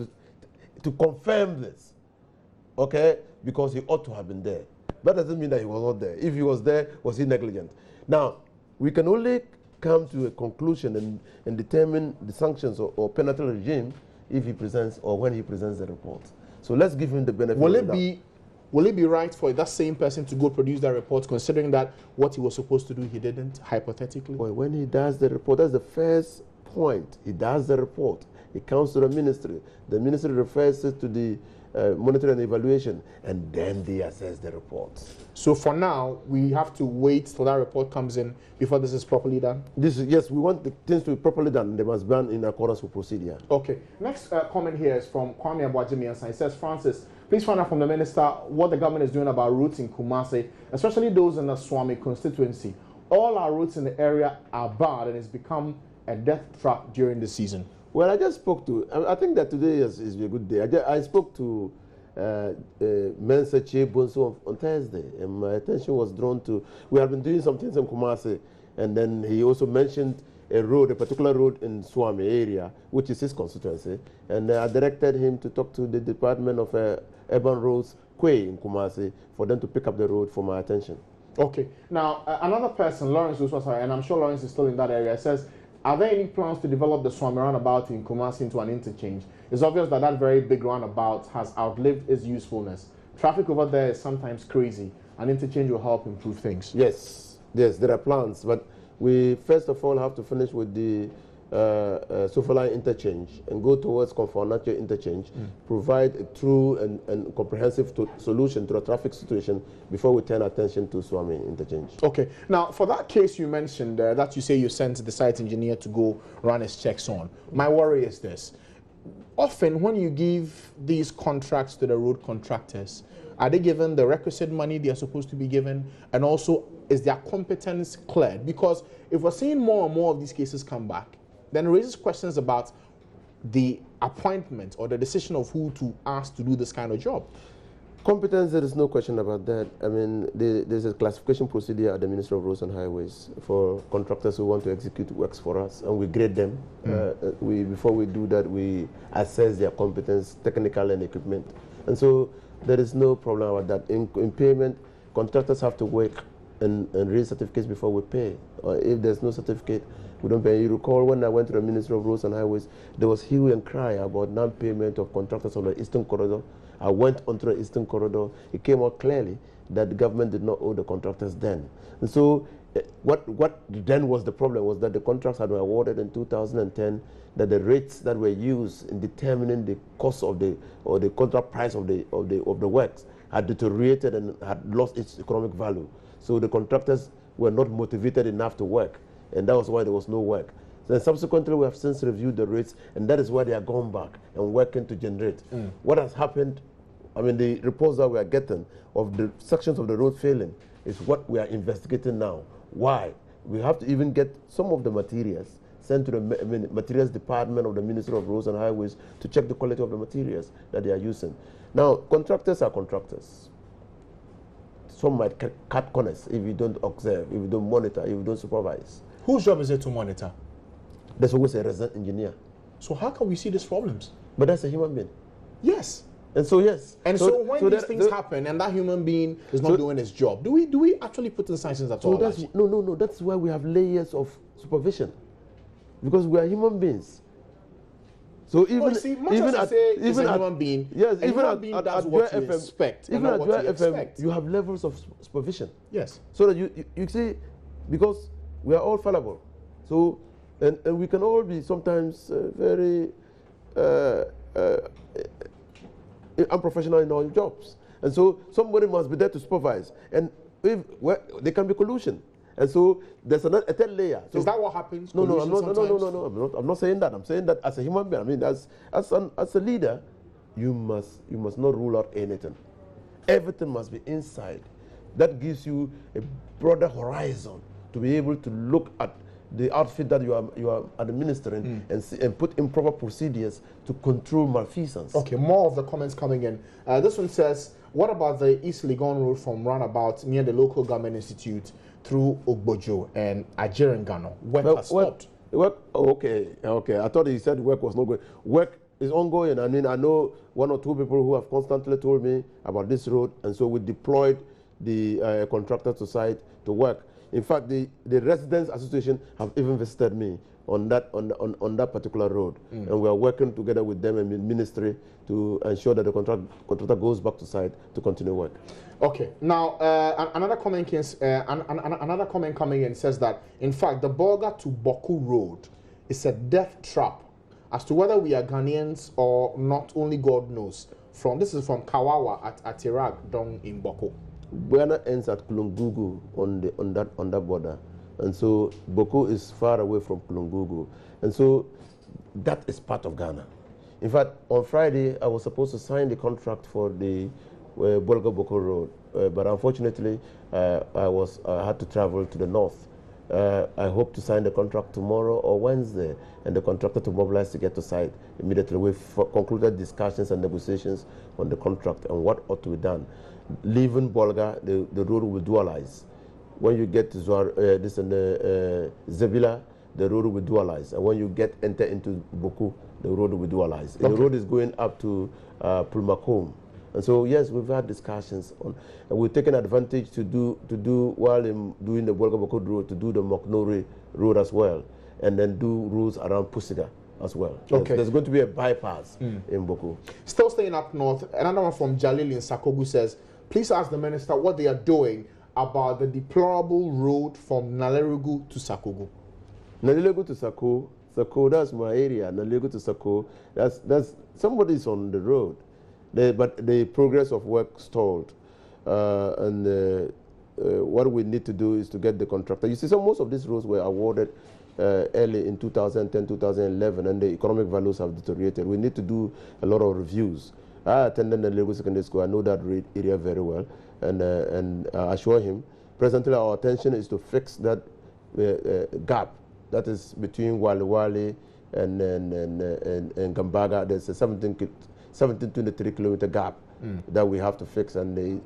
to confirm this. Okay? Because he ought to have been there. That doesn't mean that he was not there. If he was there, was he negligent? Now, we can only come to a conclusion and determine the sanctions or penalty regime if he presents or when he presents the report. So let's give him the benefit. Will it be will it be right for that same person to go produce that report, considering that what he was supposed to do, he didn't, hypothetically? Well, when he does the report, that's the first point. He does the report. It comes to the ministry. The ministry refers it to the monitoring and evaluation, and then they assess the reports. So for now, we have to wait till that report comes in before this is properly done? Yes, we want the things to be properly done. They must be done in accordance with procedure. Okay. Next comment here is from Kwame Abuajimi. It says, Francis, please find out from the minister what the government is doing about routes in Kumasi, especially those in the Swami constituency. All our routes in the area are bad, and it's become a death trap during the season. Well, I just spoke to, I think that today is a good day. I spoke to Mensa Chebonso on Thursday, and my attention was drawn to, we have been doing some things in Kumasi, and then he also mentioned a road, a particular road in Swami area, which is his constituency, and I directed him to talk to the Department of Urban Roads, Kwe in Kumasi, for them to pick up the road for my attention. Okay. Now, another person, Lawrence Uswasa, and I'm sure Lawrence is still in that area, says, are there any plans to develop the Swami roundabout in Kumasi into an interchange? It's obvious that that very big roundabout has outlived its usefulness. Traffic over there is sometimes crazy. An interchange will help improve things. Yes, there are plans, but we first of all have to finish with the Sofalai interchange and go towards Konfonache interchange, provide a true and comprehensive solution to the traffic situation before we turn attention to Swami interchange. Okay. Now, for that case you mentioned that you say you sent the site engineer to go run his checks on, my worry is this. Often when you give these contracts to the road contractors, are they given the requisite money they are supposed to be given? And also, is their competence cleared? Because if we're seeing more and more of these cases come back, then it raises questions about the appointment or the decision of who to ask to do this kind of job. Competence, there is no question about that. I mean, there's a classification procedure at the Ministry of Roads and Highways for contractors who want to execute works for us, and we grade them. Before we do that, we assess their competence, technical and equipment. And so there is no problem about that. In payment, contractors have to work and raise certificates before we pay. Or if there's no certificate, we don't pay. You recall when I went to the Ministry of Roads and Highways, there was hue and cry about non-payment of contractors on the Eastern Corridor. I went onto the Eastern Corridor. It came out clearly that the government did not owe the contractors then. And so what then was the problem was that the contracts had been awarded in 2010, that the rates that were used in determining the cost of the contract price of the works had deteriorated and had lost its economic value. So the contractors were not motivated enough to work, and that was why there was no work. Then subsequently, we have since reviewed the rates, and that is why they are going back and working to generate. What has happened, I mean, the reports that we are getting of the sections of the road failing is what we are investigating now. Why? We have to even get some of the materials sent to the materials department of the Ministry of Roads and Highways to check the quality of the materials that they are using. Now, contractors are contractors. Some might cut corners if you don't observe, if you don't monitor, if you don't supervise. Whose job is it to monitor? There's always a resident engineer. So how can we see these problems? But that's a human being. Yes. And so, yes. And so when these things happen and that human being is not doing his job, do we actually put in sanctions at all? No. That's why we have layers of supervision. Because we are human beings. So even a human being, yes, a human being does what you expect. Even at Joy FM, you have levels of supervision. Yes. So that you see, because we are all fallible. So and we can all be sometimes very unprofessional in our jobs. And so somebody must be there to supervise. And there can be collusion. And so there's a third layer. So is that what happens? No. I'm not saying that. I'm saying that as a human being. I mean, as a leader, you must not rule out anything. Everything must be inside. That gives you a broader horizon to be able to look at the outfit that you are administering and put in proper procedures to control malfeasance. Okay, more of the comments coming in. This one says, what about the East Legon road from roundabout near the local government institute through Ogbojo and Ajerengano? Work has stopped. Okay. I thought he said work was not going. Work is ongoing. I mean, I know one or two people who have constantly told me about this road, and so we deployed the contractor to site to work. In fact, the Residents Association have even visited me on that particular road, and we are working together with them and the ministry to ensure that the contractor goes back to site to continue work. Okay. Now, another comment coming in says that, in fact, the Bolga to Boku road is a death trap. As to whether we are Ghanaians or not, only God knows. This is from Kawawa at Iraq, down in Boko. Ghana ends at Kulungugu on that border, and so Boko is far away from Kulungugu, and so that is part of Ghana. In fact, on Friday I was supposed to sign the contract for the Bolga Boko road, but unfortunately I had to travel to the north. I hope to sign the contract tomorrow or Wednesday, and the contractor to mobilize to get to site immediately. We've concluded discussions and negotiations on the contract and what ought to be done. Leaving Bolga, the road will dualize. When you get to Zebila, the road will dualize, and when you enter into Boku, the road will dualize. Okay. The road is going up to Pulmakom. And so, yes, we've had discussions on, and we've taken advantage to do while in doing the Bolga Boko road, to do the Moknori road as well, and then do roads around Pusiga as well. Okay. There's going to be a bypass in Boko. Still staying up north, another one from Jalil in Sakogu says, please ask the minister what they are doing about the deplorable road from Nalerugu to Sakogu. Nalerugu to Sako, that's my area. Nalerugu to Sako, that's somebody's on the road. But the progress of work stalled, and what we need to do is to get the contractor. You see, most of these roads were awarded early in 2010, 2011, and the economic values have deteriorated. We need to do a lot of reviews. I attended the Lagos Secondary School. I know that area very well, and I assure him, presently our attention is to fix that gap that is between Wali Wali and Gambaga. There's a 17-23-kilometer gap that we have to fix, and the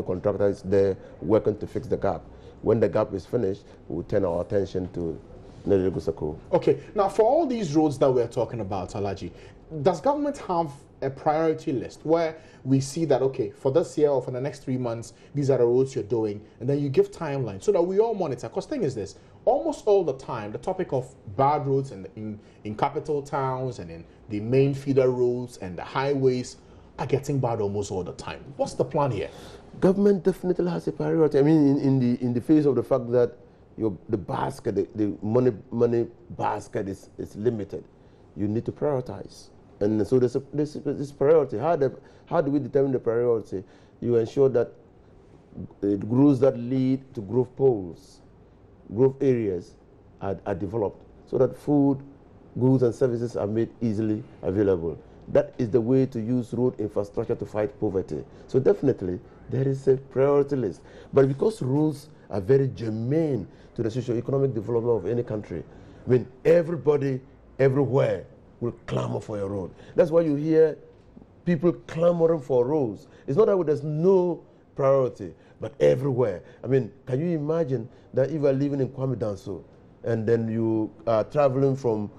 contractor is there working to fix the gap. When the gap is finished, we'll turn our attention to Nalerugu Sako. Okay, now for all these roads that we're talking about, Alhaji, does government have a priority list where we see that, okay, for this year or for the next 3 months, these are the roads you're doing, and then you give timelines so that we all monitor? Because the thing is this, almost all the time, the topic of bad roads in capital towns and in the main feeder roads and the highways are getting bad almost all the time. What's the plan here? Government definitely has a priority. I mean, in the face of the fact that the basket, the money basket is limited, you need to prioritize. And so this priority. How do we determine the priority? You ensure that the roads that lead to growth poles, growth areas are developed so that food, goods and services are made easily available. That is the way to use road infrastructure to fight poverty. So definitely there is a priority list. But because roads are very germane to the socio-economic development of any country, I mean, everybody, everywhere will clamor for a road. That's why you hear people clamoring for roads. It's not that there's no priority, but everywhere. I mean, can you imagine that if you are living in Kwame Danso and then you are traveling from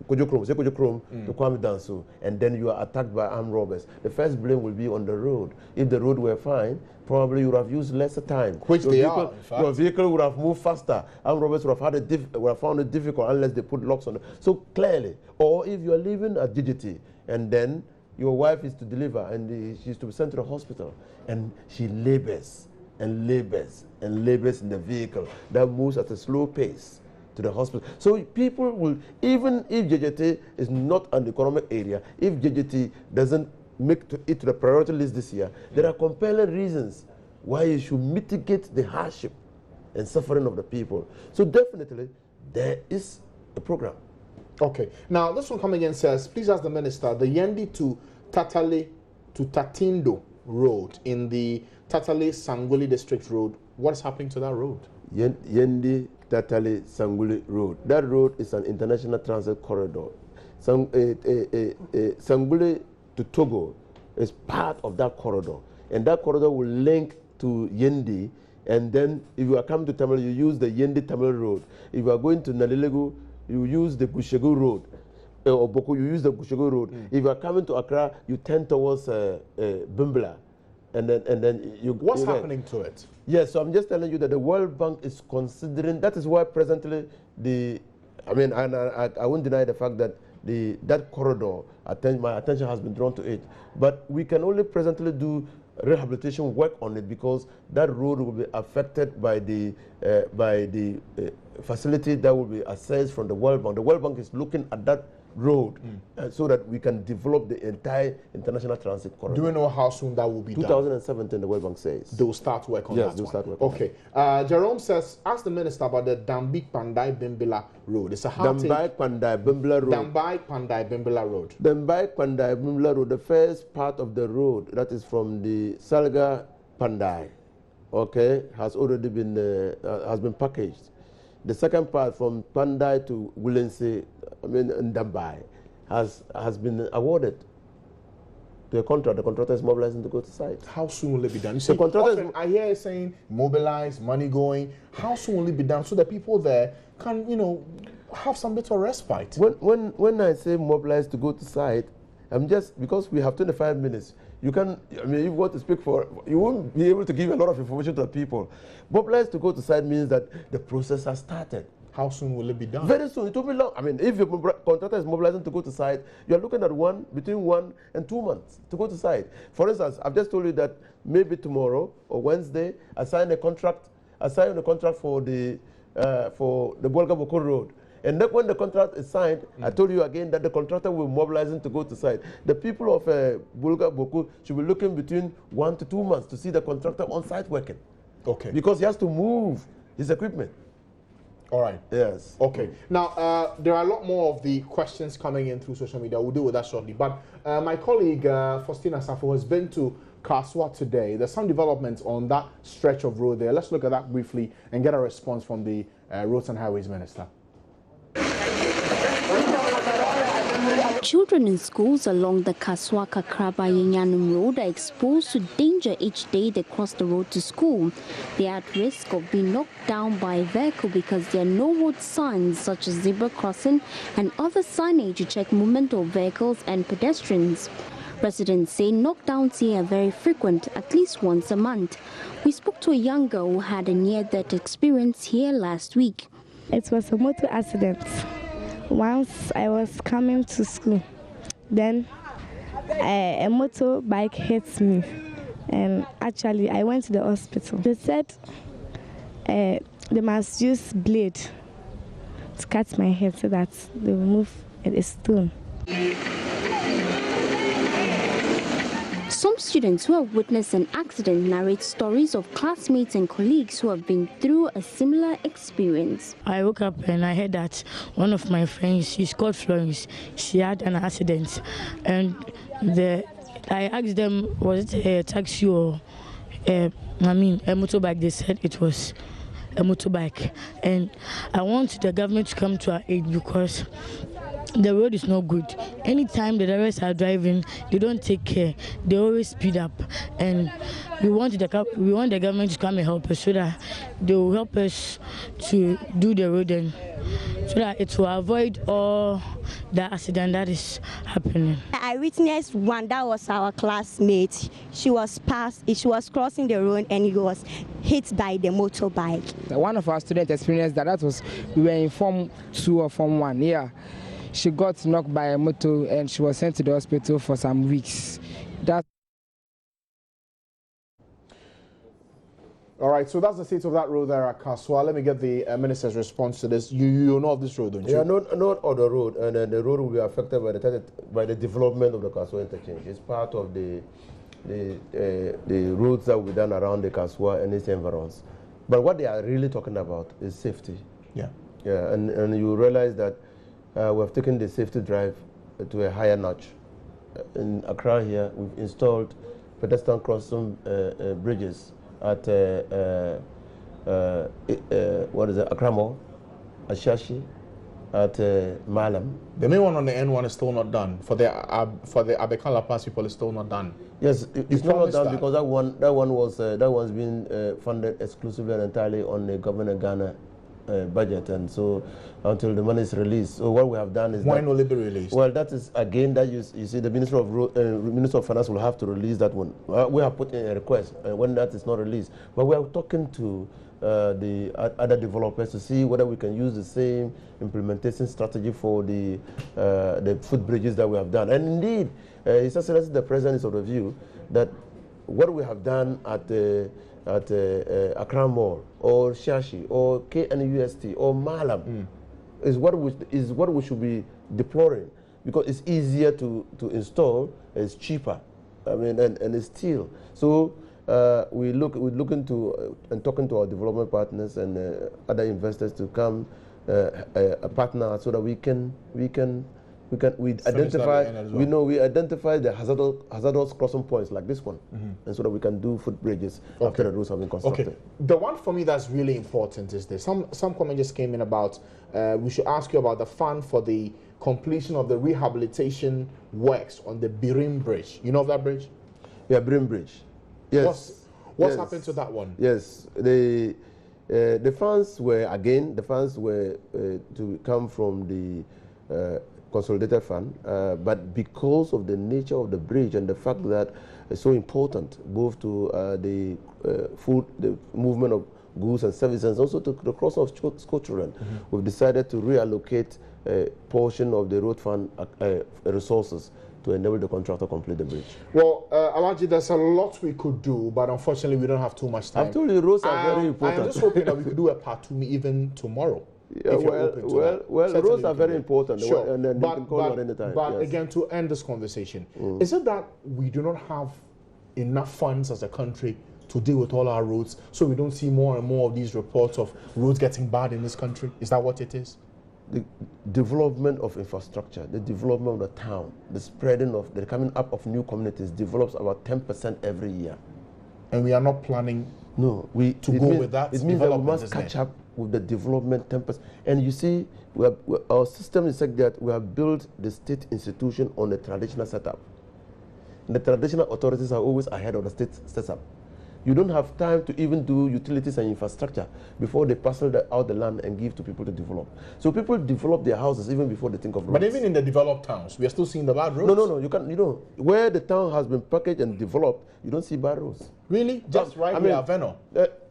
Kujokrom to Kwame Danso, and then you are attacked by armed robbers? The first blame will be on the road. If the road were fine, probably you would have used lesser time. Which they are, in fact. Your vehicle would have moved faster. Armed robbers would have found it difficult unless they put locks on it. So clearly, or if you are living at GGT and then your wife is to deliver and she's to be sent to the hospital, and she labors and labors and labors in the vehicle that moves at a slow pace to the hospital. So people will, even if JJT is not an economic area, if JJT doesn't make it to the priority list this year, there are compelling reasons why you should mitigate the hardship and suffering of the people. So definitely there is a program. Okay. Now this one coming in says, please ask the minister, the Yendi to Tatale to Tatindo road in the Tatale Sanguli district road, what is happening to that road? Yendi Tatale Sanguli road. That road is an international transit corridor. Sanguli to Togo is part of that corridor, and that corridor will link to Yendi. And then if you are coming to Tamil, you use the Yendi Tamil road. If you are going to Nalilegu, you use the Gushegu road. Or Boko, you use the Gushegu road. If you are coming to Accra, you turn towards Bimbla. and then you. What's happening to it? Yes, so I'm just telling you that the World Bank is considering. That is why presently I won't deny the fact that that corridor, my attention has been drawn to it. But we can only presently do rehabilitation work on it because that road will be affected by the facility that will be assessed from the World Bank. The World Bank is looking at that road so that we can develop the entire international transit corridor. Do we know how soon that will be 2017, the World Bank says. They'll start work on that. Yes, they'll start work on Okay. Jerome says, ask the minister about the Dambai Bimbila Road. It's a Dambai Pandai Bimbila Road. Dambai Pandai Bimbila Road. Dambai Pandai Bimbila Road, the first part of the road, that is from the Salga Pandai, okay, has already been has been packaged. The second part from Pandai to Wulense, in Dambai, has been awarded to a contract. The contractor is mobilizing to go to site. How soon will it be done? You see, often I hear saying mobilize, money going. How soon will it be done so that people there can, have some bit of respite? When I say mobilize to go to site, I'm just, because we have 25 minutes, you can, if you want to speak for, you won't be able to give a lot of information to the people. Mobilize to go to site means that the process has started. How soon will it be done? Very soon. It will be long. If your contractor is mobilizing to go to site, you're looking at between 1 and 2 months to go to site. For instance, I've just told you that maybe tomorrow or Wednesday, I signed a contract for the Bolga Boko Road. And then when the contract is signed, I told you again that the contractor will be mobilizing to go to site. The people of Bolga Boko should be looking between 1 to 2 months to see the contractor on site working. Okay. Because he has to move his equipment. All right. Yes. Okay. Now, there are a lot more of the questions coming in through social media. We'll deal with that shortly. But my colleague, Faustina Safo, has been to Kaswa today. There's some developments on that stretch of road there. Let's look at that briefly and get a response from the Roads and Highways Minister. Children in schools along the Kaswa-Kakraba Yenyanum Road are exposed to danger each day they cross the road to school. They are at risk of being knocked down by a vehicle because there are no road signs such as zebra crossing and other signage to check movement of vehicles and pedestrians. Residents say knockdowns here are very frequent, at least once a month. We spoke to a young girl who had a near-death experience here last week. It was a motor accident. Once I was coming to school, then a motorbike hit me, and actually I went to the hospital. They said they must use blade to cut my head so that they will remove a stone. Some students who have witnessed an accident narrate stories of classmates and colleagues who have been through a similar experience. I woke up and I heard that one of my friends, she's called Florence, she had an accident. And I asked them, was it a taxi or a motorbike? They said it was a motorbike. And I want the government to come to our aid because the road is not good. Anytime the drivers are driving, they don't take care. They always speed up, and we want the government to come and help us so that they will help us to do the road, and so that it will avoid all the accident that is happening. I witnessed one that was our classmate. She was crossing the road and he was hit by the motorbike. One of our students experienced that was we were in Form 2 or Form 1. Yeah. She got knocked by a motor and she was sent to the hospital for some weeks. All right, so that's the state of that road there at Kaswa. Let me get the minister's response to this. You know of this road, don't you? Yeah, not on the road, and the road will be affected by the development of the Kaswa interchange. It's part of the roads that will be done around the Kaswa and its environs. But what they are really talking about is safety. Yeah. Yeah, and you realize that we have taken the safety drive to a higher notch. In Accra here, we've installed pedestrian crossing bridges at Accra Mall, at Shashi, at Malam. The main one on the N1 is still not done. For the Abekala Pass people, it's still not done. Yes, it's not done because that one's been funded exclusively and entirely on the government of Ghana budget, and so until the money is released. So what we have done is when will it be released? Well, that is again that you see the Minister of Finance will have to release that one. We have put in a request when that is not released, but we are talking to the other developers to see whether we can use the same implementation strategy for the footbridges that we have done. And indeed, His Excellency the President is of the view that what we have done at Accra Mall or Shashi or KNUST or Malam is what we should be deploring, because it's easier to install, it's cheaper, I mean, and it's still. So we're looking to and talking to our development partners and other investors to come a partner so that we identify the hazardous crossing points like this one, and so that we can do footbridges after the roads have been constructed. Okay. The one for me that's really important is this. Some comment just came in about we should ask you about the fund for the completion of the rehabilitation works on the Birim Bridge. You know of that bridge? Yeah, Birim Bridge. Yes. What's happened to that one? Yes, the funds were to come from the consolidated fund, but because of the nature of the bridge and the fact that it's so important both to the movement of goods and services, and also to the crossing of school children, we've decided to reallocate a portion of the road fund resources to enable the contractor to complete the bridge. Well, Alhaji, there's a lot we could do, but unfortunately we don't have too much time. I've told you roads are very important. I'm just hoping that we could do a part 2 even tomorrow. Yeah, well, roads are very important. Sure. And then you can call at any time. But again, to end this conversation, is it that we do not have enough funds as a country to deal with all our roads, so we don't see more and more of these reports of roads getting bad in this country? Is that what it is? The development of infrastructure, the development of the town, the coming up of new communities develops about 10% every year. And we are not planning to go with that. It means that we must catch up with the development 10%. And you see, our system is like that we have built the state institution on the traditional setup. And the traditional authorities are always ahead of the state setup. You don't have time to even do utilities and infrastructure before they parcel out the land and give to people to develop. So people develop their houses even before they think of roads. But even in the developed towns, we are still seeing the bad roads. No. Where the town has been packaged and developed, you don't see bad roads. Really? Just near Aveno?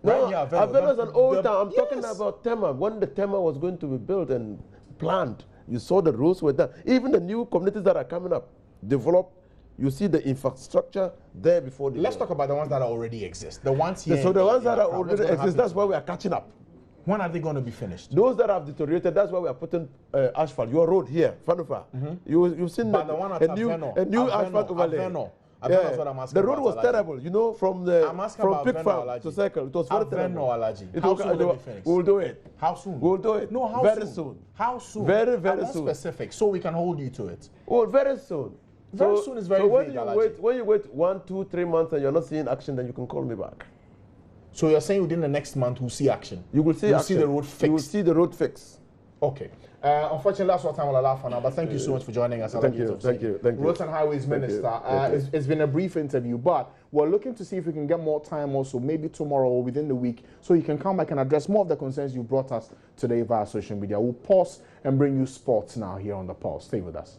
Aveno is an old town. I'm talking about Tema. When the Tema was going to be built and planned, you saw the roads were done. Even the new communities that are coming up, developed, you see the infrastructure there before the... Let's talk about the ones that already exist. The ones here... So the ones that already exist, that's why we are catching up. When are they going to be finished? Those that have deteriorated, that's why we are putting asphalt. Your road here, Fanufa. You've seen the one at a new asphalt overlay. That's what I'm asking. The road was terrible, from Pig Farm to Circle. It was very terrible. How soon will it be finished? We'll do it. How soon? We'll do it. No, how very soon? soon. How soon? Very, very soon. Specific, so we can hold you to it. Oh, very soon. Very soon is very vague, when you wait 1, 2, 3 months and you're not seeing action, then you can call me back. So you're saying within the next month we'll see action? You will see action. See the road fixed. You will see the road fixed. Okay. Unfortunately, that's what time we'll allow for now, but thank you so much for joining us. Thank you. Roads and Highways Minister. It's been a brief interview, but we're looking to see if we can get more time also, maybe tomorrow or within the week, so you can come back and address more of the concerns you brought us today via social media. We'll pause and bring you sports now here on The Pulse. Stay with us.